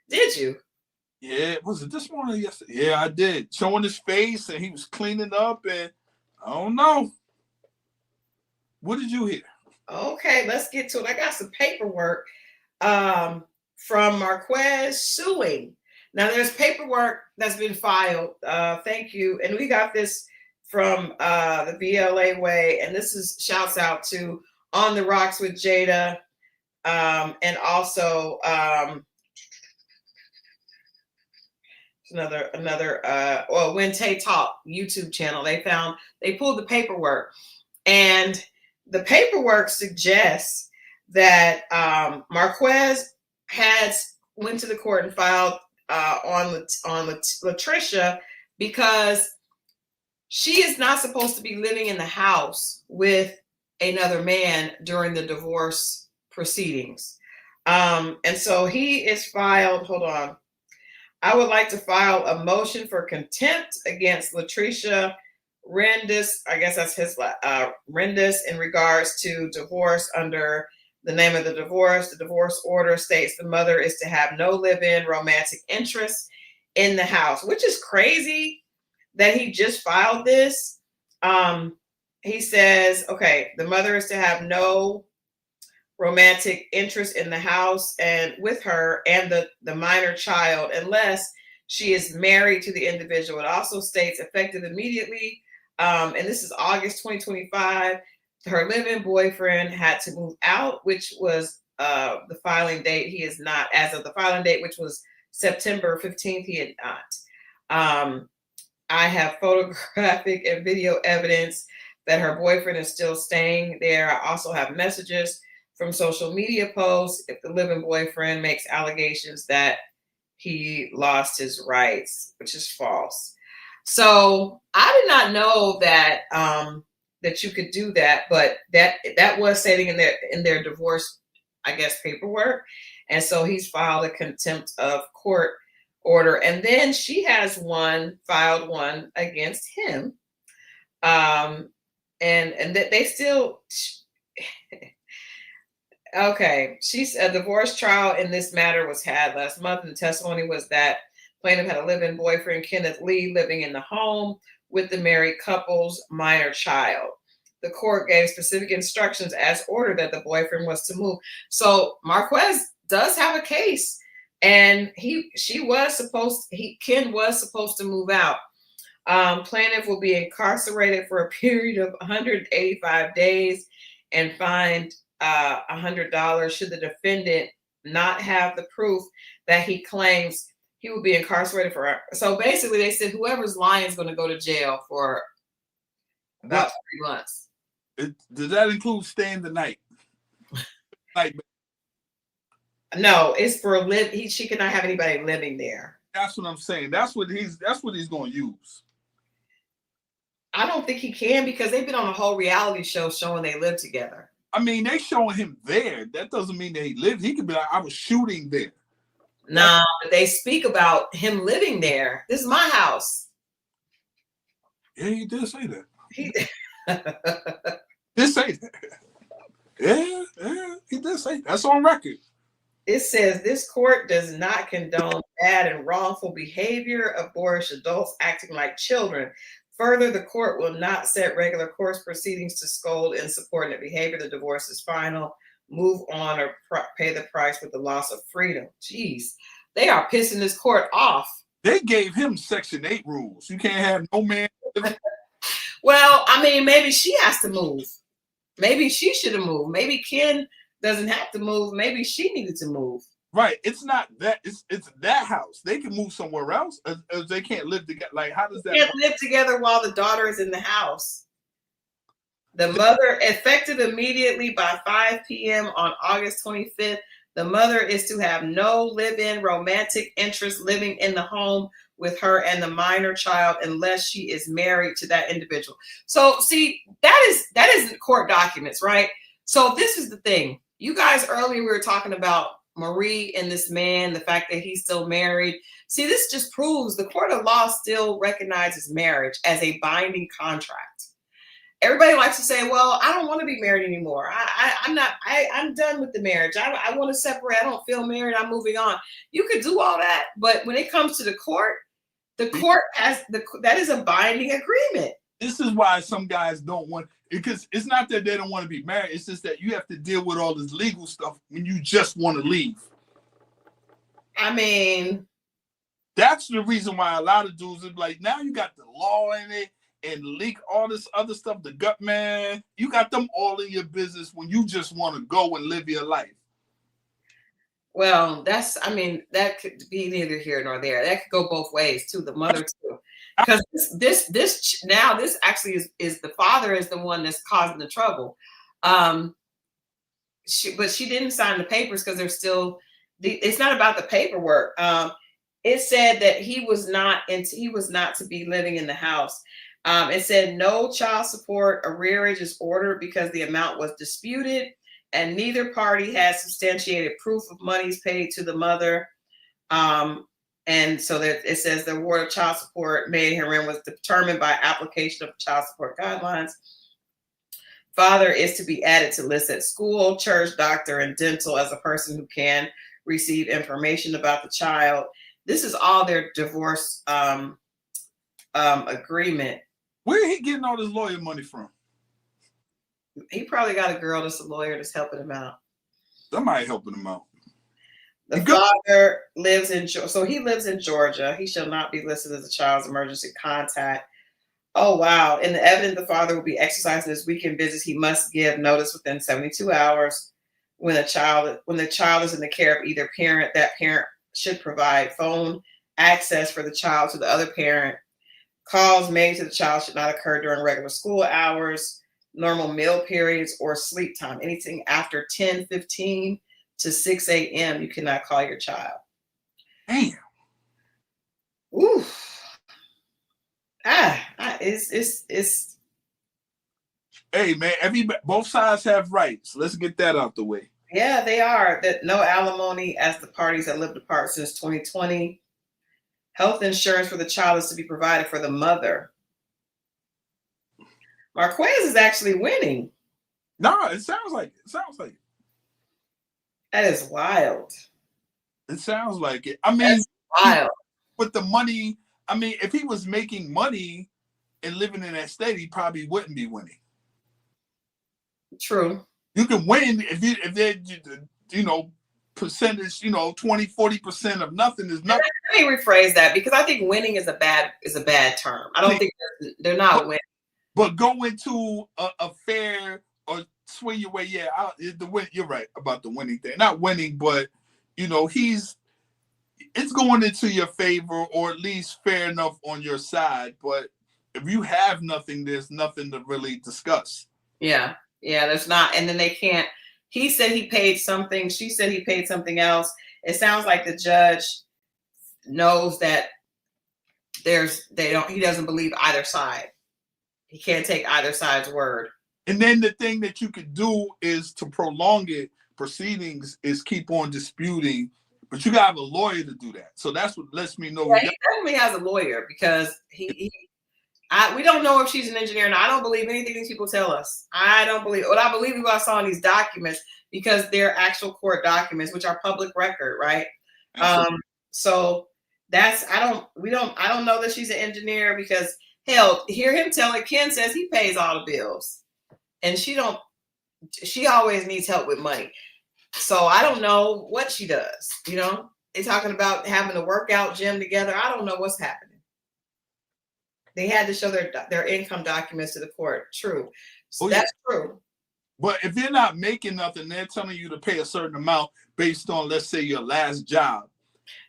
Did you? Yeah, was it this morning or yesterday? Yeah, I did. Showing his face, and he was cleaning up, and I don't know. What did you hear? Okay, let's get to it. I got some paperwork from Marquez suing. Now, there's paperwork that's been filed. Thank you. And we got this from the BLA Way. And this is shouts out to On the Rocks with Jada. And also another When Tay Talk YouTube channel. They pulled the paperwork. And the paperwork suggests that Marquez went to the court and filed on Latricia because she is not supposed to be living in the house with another man during the divorce proceedings. And so he is filed. Hold on. I would like to file a motion for contempt against Latricia Rendis, I guess that's his Rendis, in regards to divorce under the name of the divorce. The divorce order states the mother is to have no live-in romantic interest in the house, which is crazy that he just filed this. He says, okay, the mother is to have no romantic interest in the house and with her and the minor child unless she is married to the individual. It also states effective immediately. And this is August 2025. Her live-in boyfriend had to move out, which was the filing date. He is not, as of the filing date, which was September 15th, he had not. I have photographic and video evidence that her boyfriend is still staying there. I also have messages from social media posts if the live-in boyfriend makes allegations that he lost his rights, which is false. So I did not know that that you could do that, but that was stating in their divorce, I guess, paperwork. And so he's filed a contempt of court order, and then she has filed one against him. And that they still. Okay, a divorce trial in this matter was had last month, and the testimony was that plaintiff had a live-in boyfriend, Kenneth Lee, living in the home with the married couple's minor child. the court gave specific instructions as ordered that the boyfriend was to move. So Marquez does have a case, and Ken was supposed to move out. Plaintiff will be incarcerated for a period of 185 days and fined $100 should the defendant not have the proof that he claims. He will be incarcerated for. So basically, they said whoever's lying is going to go to jail for about 3 months. Does that include staying the night? No, it's for she cannot have anybody living there. That's what I'm saying. That's what he's going to use. I don't think he can, because they've been on a whole reality show showing they live together. I mean, they showing him there. That doesn't mean that he lived. He could be like, I was shooting there. No, but they speak about him living there. This is my house. Yeah, he did say that. He did say that. Yeah, he did say that. That's on record. It says this court does not condone bad and wrongful behavior of boorish adults acting like children. Further, the court will not set regular course proceedings to scold insubordinate behavior. The divorce is final. Move on or pay the price with the loss of freedom. Jeez, they are pissing this court off. They gave him Section 8 rules. You can't have no man. Well, I mean, maybe she has to move. Maybe she should have moved. Maybe Ken doesn't have to move. Maybe she needed to move. Right. It's not that. It's that house. They can move somewhere else. As they can't live together. Like, how does that? They can't live together while the daughter is in the house. The mother, effective immediately by 5 p.m. on August 25th, the mother is to have no live-in romantic interest living in the home with her and the minor child unless she is married to that individual. So, see, that isn't court documents, right? So this is the thing. You guys, earlier we were talking about Marie and this man, the fact that he's still married. See, this just proves the court of law still recognizes marriage as a binding contract. Everybody likes to say, well, I don't want to be married anymore. I'm done with the marriage. I want to separate. I don't feel married. I'm moving on. You could do all that. But when it comes to the court has that is a binding agreement. This is why some guys don't want, because it's not that they don't want to be married. It's just that you have to deal with all this legal stuff when you just want to leave. I mean, that's the reason why a lot of dudes are like, now you got the law in it. And leak all this other stuff, the gut man, you got them all in your business when you just want to go and live your life. Well, that could be neither here nor there. That could go both ways too. The mother too, because this actually is the father is the one that's causing the trouble. But she didn't sign the papers because they're still. It's not about the paperwork. It said that he was not to be living in the house. It said no child support arrearage is ordered because the amount was disputed and neither party has substantiated proof of monies paid to the mother. And so that it says the award of child support made herein was determined by application of child support guidelines. Father is to be added to list at school, church, doctor, and dental as a person who can receive information about the child. This is all their divorce agreement. Where he getting all this lawyer money from? He probably got a girl that's a lawyer that's helping him out. Somebody helping him out. The father lives in Georgia. He shall not be listed as a child's emergency contact. Oh, wow. In the evidence, the father will be exercising his weekend visits. He must give notice within 72 hours. When the child is in the care of either parent, that parent should provide phone access for the child to the other parent. Calls made to the child should not occur during regular school hours, normal meal periods, or sleep time. Anything after 10:15 to 6 a.m. you cannot call your child. Damn. Ooh. It's. Hey man, both sides have rights. Let's get that out the way. Yeah, they are. That no alimony as the parties have lived apart since 2020. Health insurance for the child is to be provided for the mother. Marquez is actually winning. No, it sounds like it. That is wild. It sounds like it. I mean, that's wild. With the money, I mean, if he was making money and living in that state, he probably wouldn't be winning. True. You can win if they're, you know, percentage, you know, 20-40% of nothing is nothing. Let me rephrase that, because I think winning is a bad term. I don't think they're not winning. But go into a fair or swing your way. Yeah, you're right about the winning thing. Not winning, but you know, it's going into your favor, or at least fair enough on your side. But if you have nothing, there's nothing to really discuss. Yeah, there's not. And then they can't. He said he paid something. She said he paid something else. It sounds like the judge knows that he doesn't believe either side. He can't take either side's word. And then the thing that you could do is to prolong it. Proceedings is keep on disputing, but you gotta have a lawyer to do that. So that's what lets me know. Yeah, he definitely has a lawyer, because we don't know if she's an engineer, and I don't believe anything these people tell us. I believe what I saw in these documents, because they're actual court documents, which are public record, right? So that's I don't know that she's an engineer, because hell, hear him tell it. Ken says he pays all the bills, and she always needs help with money. So I don't know what she does. You know, they're talking about having a workout gym together. I don't know what's happening. They had to show their income documents to the court. True. So that's true. But if you're not making nothing, they're telling you to pay a certain amount based on, let's say, your last job.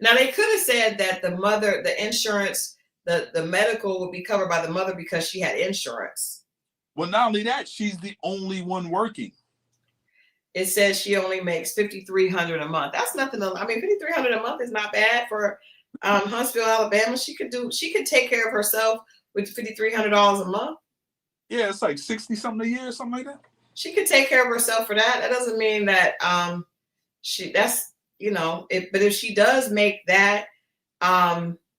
Now, they could have said that the insurance, the medical would be covered by the mother because she had insurance. Well, not only that, she's the only one working. It says she only makes $5,300 a month. That's nothing. I mean, $5,300 a month is not bad for Huntsville, Alabama. She could take care of herself with $5,300 a month. Yeah, it's like 60 something a year, something like that. She could take care of herself for that. That doesn't mean that but if she does make that,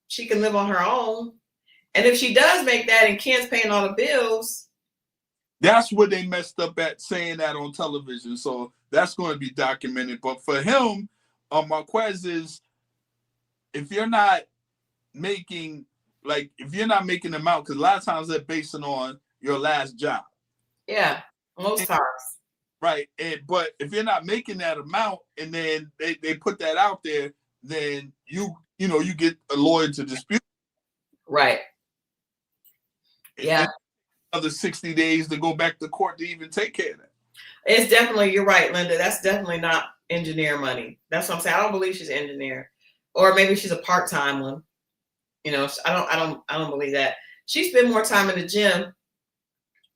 she can live on her own. And if she does make that and Ken's paying all the bills. That's where they messed up at saying that on television. So that's going to be documented. But for him, Marquez is, if you're not making the amount, because a lot of times they're basing on your last job. Yeah, most times. Right. But if you're not making that amount and then they put that out there, then you get a lawyer to dispute. Right. Yeah. Another 60 days to go back to court to even take care of that. It's definitely, you're right, Linda. That's definitely not engineer money. That's what I'm saying. I don't believe she's an engineer. Or maybe she's a part-time one. You know, I don't believe that. She spent more time in the gym.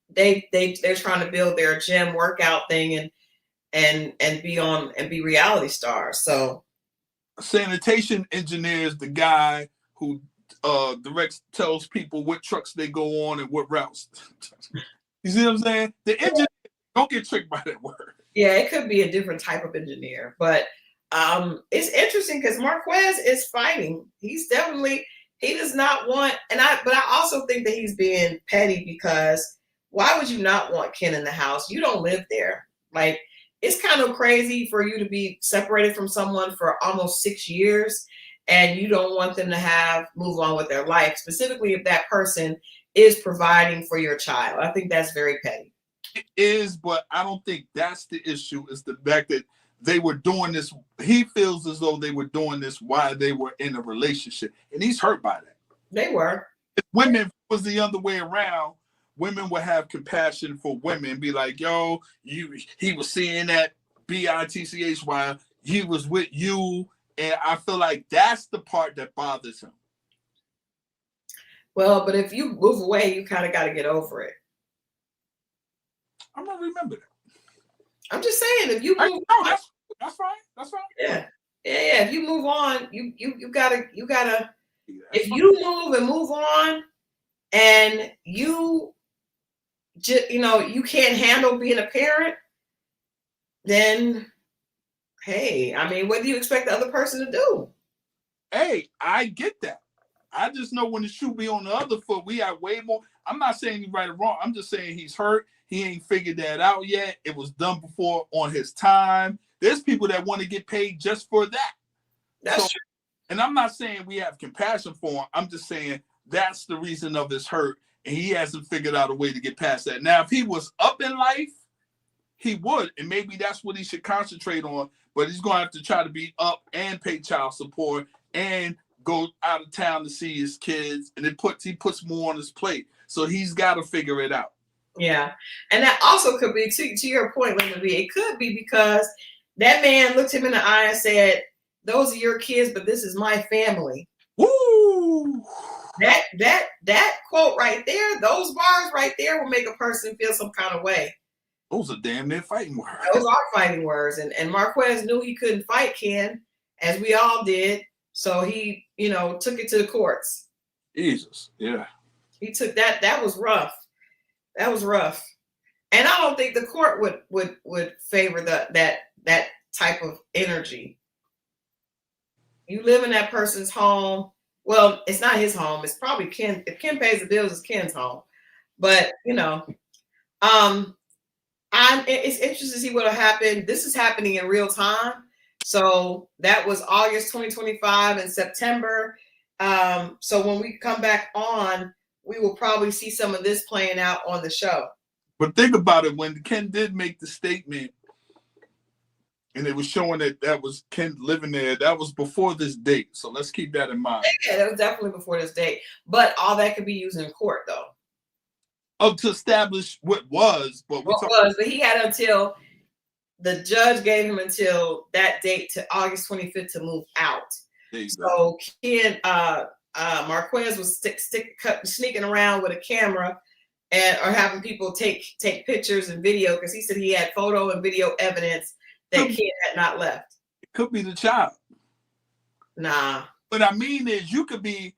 They're trying to build their gym workout thing and be reality stars. So sanitation engineer is the guy who tells people what trucks they go on and what routes. You see what I'm saying? The engineer, don't get tricked by that word. Yeah, it could be a different type of engineer, but it's interesting because Marquez is fighting. He does not want, but I also think that he's being petty, because why would you not want Ken in the house? You don't live there. Like, it's kind of crazy for you to be separated from someone for almost 6 years and you don't want them to move on with their life, specifically if that person is providing for your child. I think that's very petty. It is, but I don't think that's the issue. It's the fact that they were doing this. He feels as though they were doing this while they were in a relationship, and he's hurt by that. They were. If women was the other way around, women would have compassion for women, be like, yo, he was seeing that bitch while he was with you. And I feel like that's the part that bothers him. Well, but if you move away, you kind of got to get over it. I'm going to remember that. I'm just saying, if you move on. That's fine. That's fine. Yeah. If you move on, you gotta, if you move on and you can't handle being a parent, then, hey, I mean, what do you expect the other person to do? Hey, I get that. I just know when the shoe be on the other foot, we have way more. I'm not saying he's right or wrong. I'm just saying he's hurt. He ain't figured that out yet. It was done before on his time. There's people that want to get paid just for that. That's true. And I'm not saying we have compassion for him. I'm just saying that's the reason of his hurt. And he hasn't figured out a way to get past that. Now, if he was up in life he would, and maybe that's what he should concentrate on. But he's gonna have to try to be up and pay child support and go out of town to see his kids, and he puts more on his plate. So he's got to figure it out. Yeah, and that also could be to your point, Linda B. It could be because that man looked him in the eye and said, "Those are your kids, but this is my family." Woo! That quote right there, those bars right there, will make a person feel some kind of way. Those are damn near fighting words. Those are fighting words, and Marquez knew he couldn't fight Ken, as we all did. So he, took it to the courts. Jesus, yeah. He took that. That was rough. That was rough. And I don't think the court would favor that type of energy. You live in that person's home. Well, it's not his home. It's probably Ken. If Ken pays the bills, it's Ken's home. But it's interesting to see what'll happen. This is happening in real time. So that was August 2025 and September. So when we come back on, we will probably see some of this playing out on the show. But think about it, when Ken did make the statement and it was showing that was Ken living there, that was before this date. So let's keep that in mind. Yeah, that was definitely before this date. But all that could be used in court, though. Oh, to establish what was. But he had until the judge gave him until that date to August 25th to move out. So Ken Marquez was sneaking around with a camera or having people take pictures and video, because he said he had photo and video evidence that Ken had not left. It could be the child. Nah. But I mean is you could be,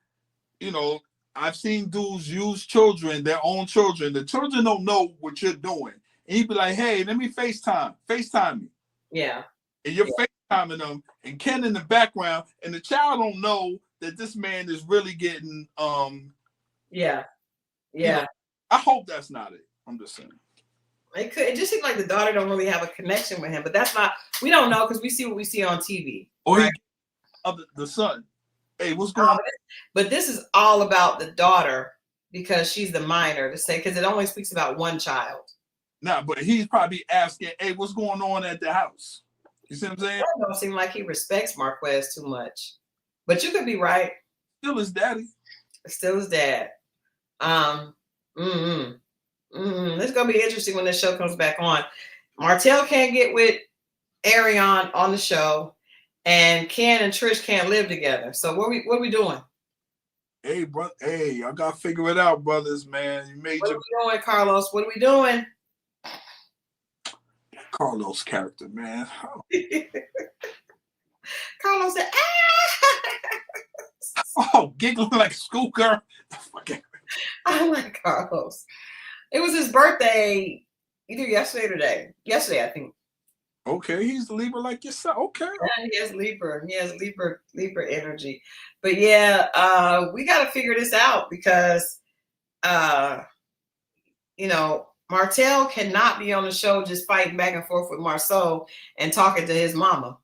I've seen dudes use children, their own children. The children don't know what you're doing. And you'd be like, hey, let me FaceTime me. Yeah. And you're FaceTiming them, and Ken in the background, and the child don't know that this man is really getting Yeah. I hope that's not it. I'm just saying. It just seems like the daughter don't really have a connection with him, but that's not, we don't know, because we see what we see on TV. Or right? The son. Hey, what's going on? But this is all about the daughter, because she's the minor, because it only speaks about one child. Nah, but he's probably asking, hey, what's going on at the house? You see what I'm saying? It don't seem like he respects Marquez too much. But you could be right. Still his daddy. Still his dad. It's gonna be interesting when this show comes back on. Martell can't get with Arion on the show, and Ken and Trish can't live together. So what are we doing? Hey, bro. Hey, y'all gotta figure it out, brothers, man. What are we doing, Carlos? What are we doing? Carlos' character, man. Oh. Carlos said, oh, giggling like a schoolgirl. I like Carlos. It was his birthday either yesterday or today. Yesterday, I think. Okay, he's the Libra like yourself. Okay. Yeah, he has Libra. He has Libra energy. But yeah, we got to figure this out, because, Martell cannot be on the show just fighting back and forth with Marceau and talking to his mama.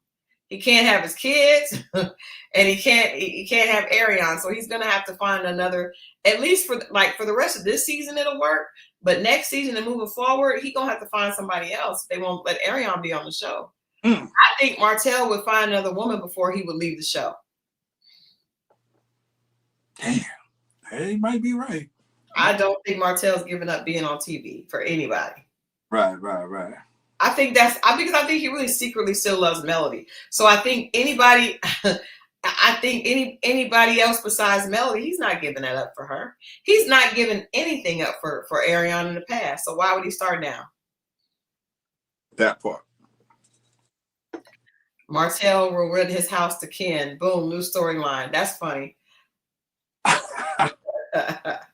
He can't have his kids, and he can't have Arion. So he's gonna have to find another, at least for the rest of this season, it'll work. But next season and moving forward, he's gonna have to find somebody else. They won't let Arion be on the show. I think Martell would find another woman before he would leave the show. Damn, he might be right. I don't think Martell's giving up being on TV for anybody. Right. I think because I think he really secretly still loves Melody. So I think anybody else besides Melody, he's not giving that up for her. He's not giving anything up for Arion in the past. So why would he start now? That part. Martell will rent his house to Ken. Boom, new storyline. That's funny.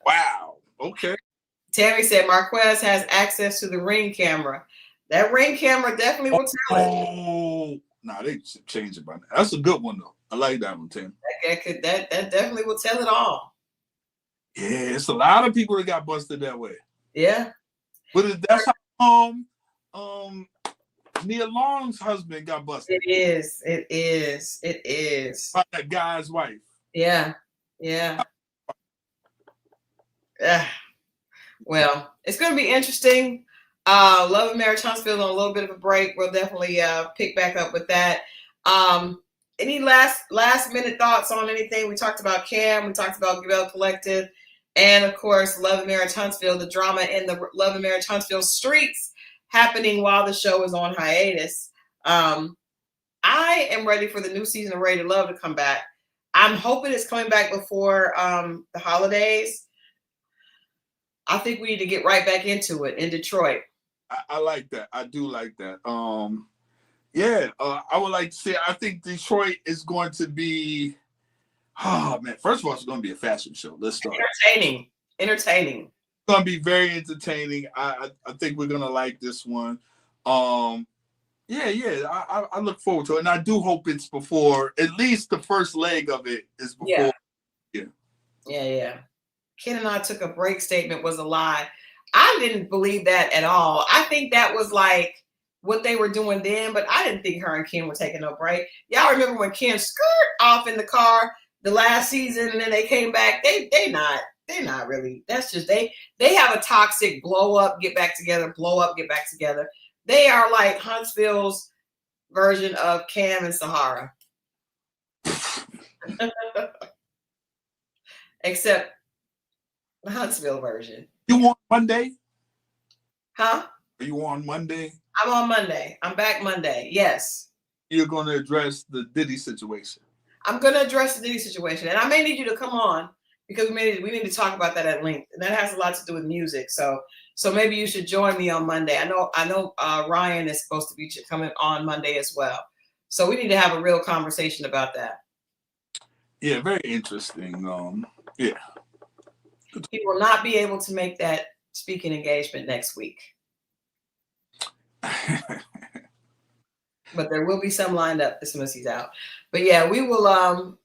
Wow. Okay. Tammy said Marquez has access to the Ring camera. That Ring camera definitely will tell it. Oh, nah, they should change it by now. That's a good one though. I like that one, Tim. That definitely will tell it all. Yeah, it's a lot of people that got busted that way. Yeah. But that's how Nia Long's husband got busted. It is. By that guy's wife. Yeah. Well, it's going to be interesting. Love and Marriage Huntsville on a little bit of a break. We'll definitely pick back up with that. Any last minute thoughts on anything? We talked about Cam, we talked about Belle Collective, and of course, Love and Marriage Huntsville, the drama in the Love and Marriage Huntsville streets happening while the show is on hiatus. I am ready for the new season of Ready to Love to come back. I'm hoping it's coming back before the holidays. I think we need to get right back into it in Detroit. I like that. I do like that. I would like to say, I think Detroit is going to be, oh man, first of all, it's going to be a fashion show. Let's start. Entertaining. It's going to be very entertaining. I think we're going to like this one. I look forward to it. And I do hope it's before, at least the first leg of it is before. Yeah. Ken and I took a break statement was a lie. I didn't believe that at all. I think that was like what they were doing then, but I didn't think her and Ken were taking no break. Y'all remember when Ken skirt off in the car the last season and then they came back? They're not really. That's just they have a toxic blow up, get back together, blow up, get back together. They are like Huntsville's version of Cam and Sahara. Except the Huntsville version. You on Monday? Huh? Are you on Monday? I'm on Monday. I'm back Monday. Yes. You're going to address the Diddy situation. I'm going to address the Diddy situation. And I may need you to come on because we need to talk about that at length. And that has a lot to do with music. So maybe you should join me on Monday. I know Ryan is supposed to be coming on Monday as well. So we need to have a real conversation about that. Yeah, very interesting. He will not be able to make that speaking engagement next week. But there will be some lined up as soon as he's out. But yeah, we will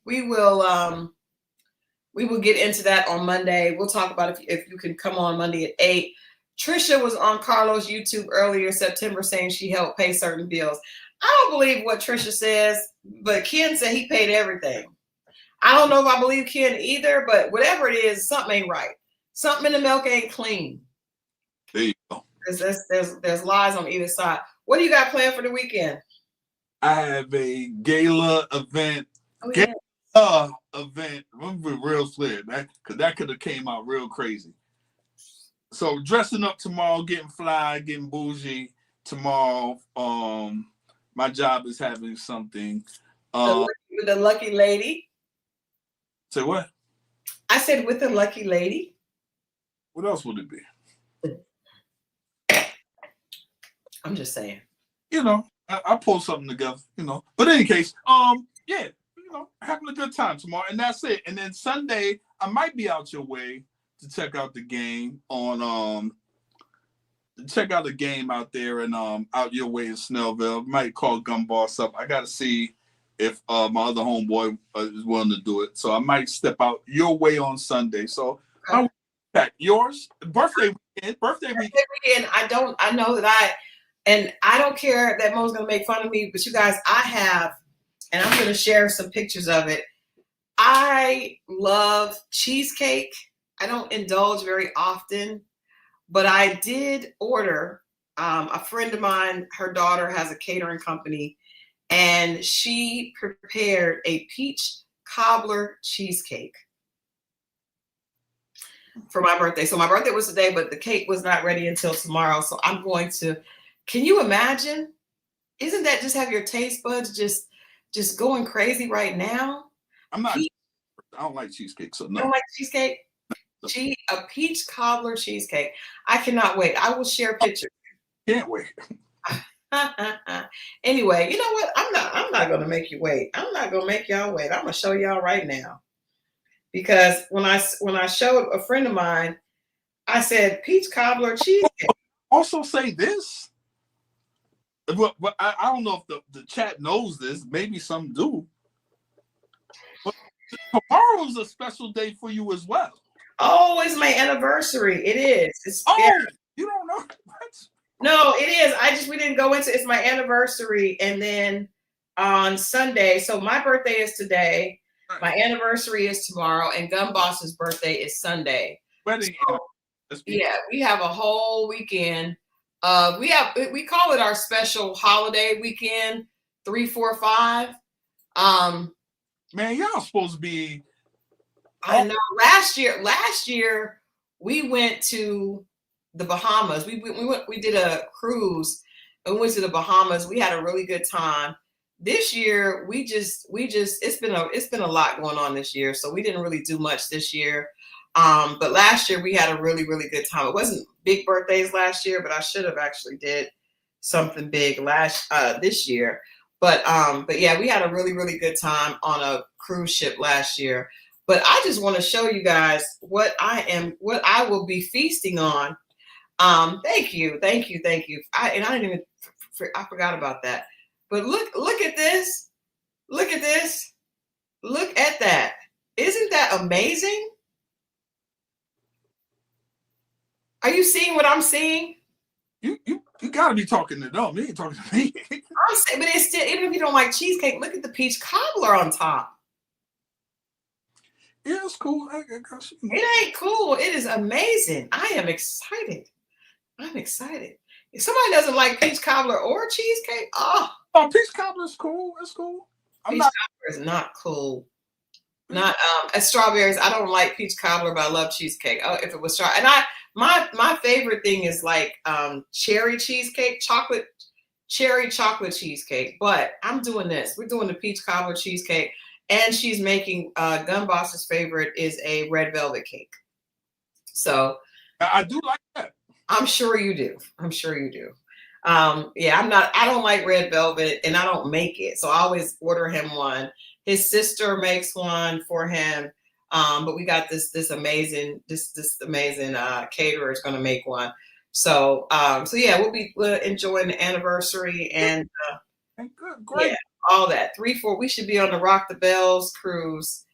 get into that on Monday. We'll talk about if you can come on Monday at 8. Trisha was on Carlos' YouTube earlier September saying she helped pay certain bills. I don't believe what Trisha says, but Ken said he paid everything. I don't know if I believe Ken either, but whatever it is, something ain't right. Something in the milk ain't clean. There you go. There's lies on either side. What do you got planned for the weekend? I have a gala event. Event. I'm being real clear, because that could have came out real crazy. So dressing up tomorrow, getting fly, getting bougie tomorrow. My job is having something. With the lucky lady. Say what? I said with the lucky lady. What else would it be? I'm just saying. I pull something together, But in any case, having a good time tomorrow. And that's it. And then Sunday, I might be out your way to check out the game check out the game out there and out your way in Snellville. Might call Gun Boss up. I got to see if my other homeboy is willing to do it. So I might step out your way on Sunday. So okay. Yours? Birthday weekend. I know that I don't care that Mo's going to make fun of me, but you guys, I have, and I'm going to share some pictures of it. I love cheesecake. I don't indulge very often, but I did order. A friend of mine, her daughter has a catering company, and she prepared a peach cobbler cheesecake for my birthday. So my birthday was today, but the cake was not ready until tomorrow. So I'm going to, can you imagine? Isn't that just have your taste buds just going crazy right now? I don't like cheesecake, so no. You don't like cheesecake? A peach cobbler cheesecake. I cannot wait. I will share pictures. Can't wait. Anyway, you know what? I'm not gonna make you wait. I'm not gonna make y'all wait. I'm gonna show y'all right now. Because when I showed a friend of mine, I said peach cobbler cheesecake. Also say this. But I don't know if the chat knows this. Maybe some do. But tomorrow is a special day for you as well. Oh, it's my anniversary. It is. You don't know what? No, it is. We didn't go into it's my anniversary, and then on Sunday. So my birthday is today. Right. My anniversary is tomorrow, and Gun Boss's birthday is Sunday. Wedding. So, yeah, we have a whole weekend We call it our special holiday weekend, 3, 4, 5. Man, y'all supposed to be. I know. Last year we went to the Bahamas. We did a cruise and we went to the Bahamas. We had a really good time. This year we just it's been a lot going on this year, so we didn't really do much this year. But last year we had a really, really good time. It wasn't big birthdays last year, but I should have actually did something big this year. But yeah, we had a really, really good time on a cruise ship last year. But I just want to show you guys what I will be feasting on. Thank you. I didn't even I forgot about that. But look at this. Look at this. Look at that. Isn't that amazing? Are you seeing what I'm seeing? You gotta be talking to them. You ain't talking to me. I'm saying, but it's still, even if you don't like cheesecake, look at the peach cobbler on top. Yeah, it's cool. It ain't cool. It is amazing. I am excited. I'm excited. If somebody doesn't like peach cobbler or cheesecake, peach cobbler is cool. It's cool. Peach cobbler is not cool. Not as strawberries. I don't like peach cobbler, but I love cheesecake. Oh, if it was strawberry, and my favorite thing is like cherry cheesecake, cherry chocolate cheesecake. But I'm doing this. We're doing the peach cobbler cheesecake, and she's making Gun Boss's favorite is a red velvet cake. So I do like that. I'm sure you do. Yeah, I don't like red velvet, and I don't make it. So I always order him one. His sister makes one for him. But we got this amazing caterer is going to make one. So yeah, we'll be enjoying the anniversary and great. Yeah, all that 3, 4. We should be on the Rock the Bells cruise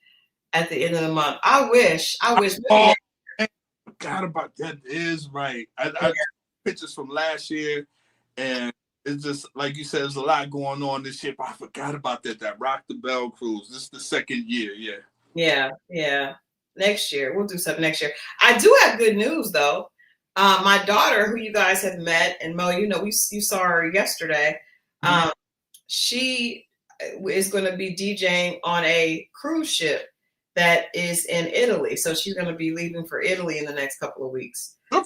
at the end of the month. I wish. Oh, I forgot about that. Is right. I pictures from last year, and it's just like you said. There's a lot going on this year. But I forgot about that Rock the Bell cruise. This is the second year. Yeah. Yeah. Next year. We'll do something next year. I do have good news though. My daughter, who you guys have met, and Mo, you saw her yesterday. She is going to be DJing on a cruise ship that is in Italy. So she's going to be leaving for Italy in the next couple of weeks to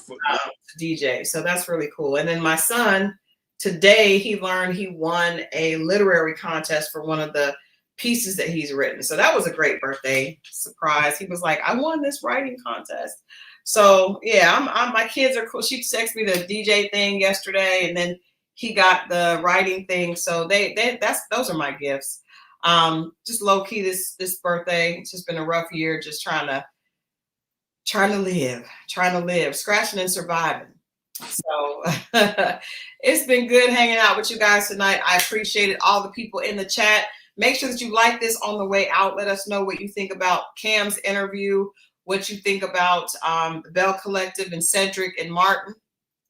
DJ. So that's really cool. And then my son, today he learned he won a literary contest for one of the pieces that he's written. So that was a great birthday surprise. He was like, I won this writing contest. So yeah, my kids are cool. She texted me the DJ thing yesterday, and then he got the writing thing. So those are my gifts. Just low key this birthday. It's just been a rough year, just trying to live, scratching and surviving. So it's been good hanging out with you guys tonight. I appreciate it. All the people in the chat. Make sure that you like this on the way out. Let us know what you think about Cam's interview, what you think about the Belle Collective and Cedric and Martin.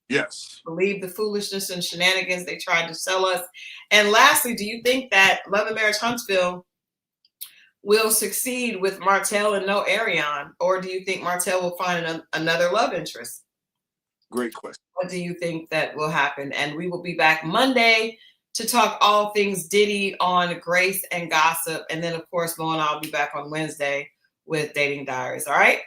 Yes. Believe the foolishness and shenanigans they tried to sell us. And lastly, do you think that Love and Marriage Huntsville will succeed with Martell and no Ariane? Or do you think Martell will find another love interest? Great question. What do you think that will happen? And we will be back Monday to talk all things Diddy on Grace and Gossip. And then, of course, Mo and I will be back on Wednesday with Dating Diaries. All right?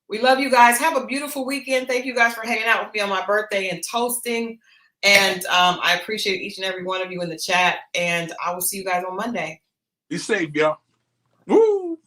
We love you guys. Have a beautiful weekend. Thank you guys for hanging out with me on my birthday and toasting. And I appreciate each and every one of you in the chat. And I will see you guys on Monday. Be safe, y'all. Woo!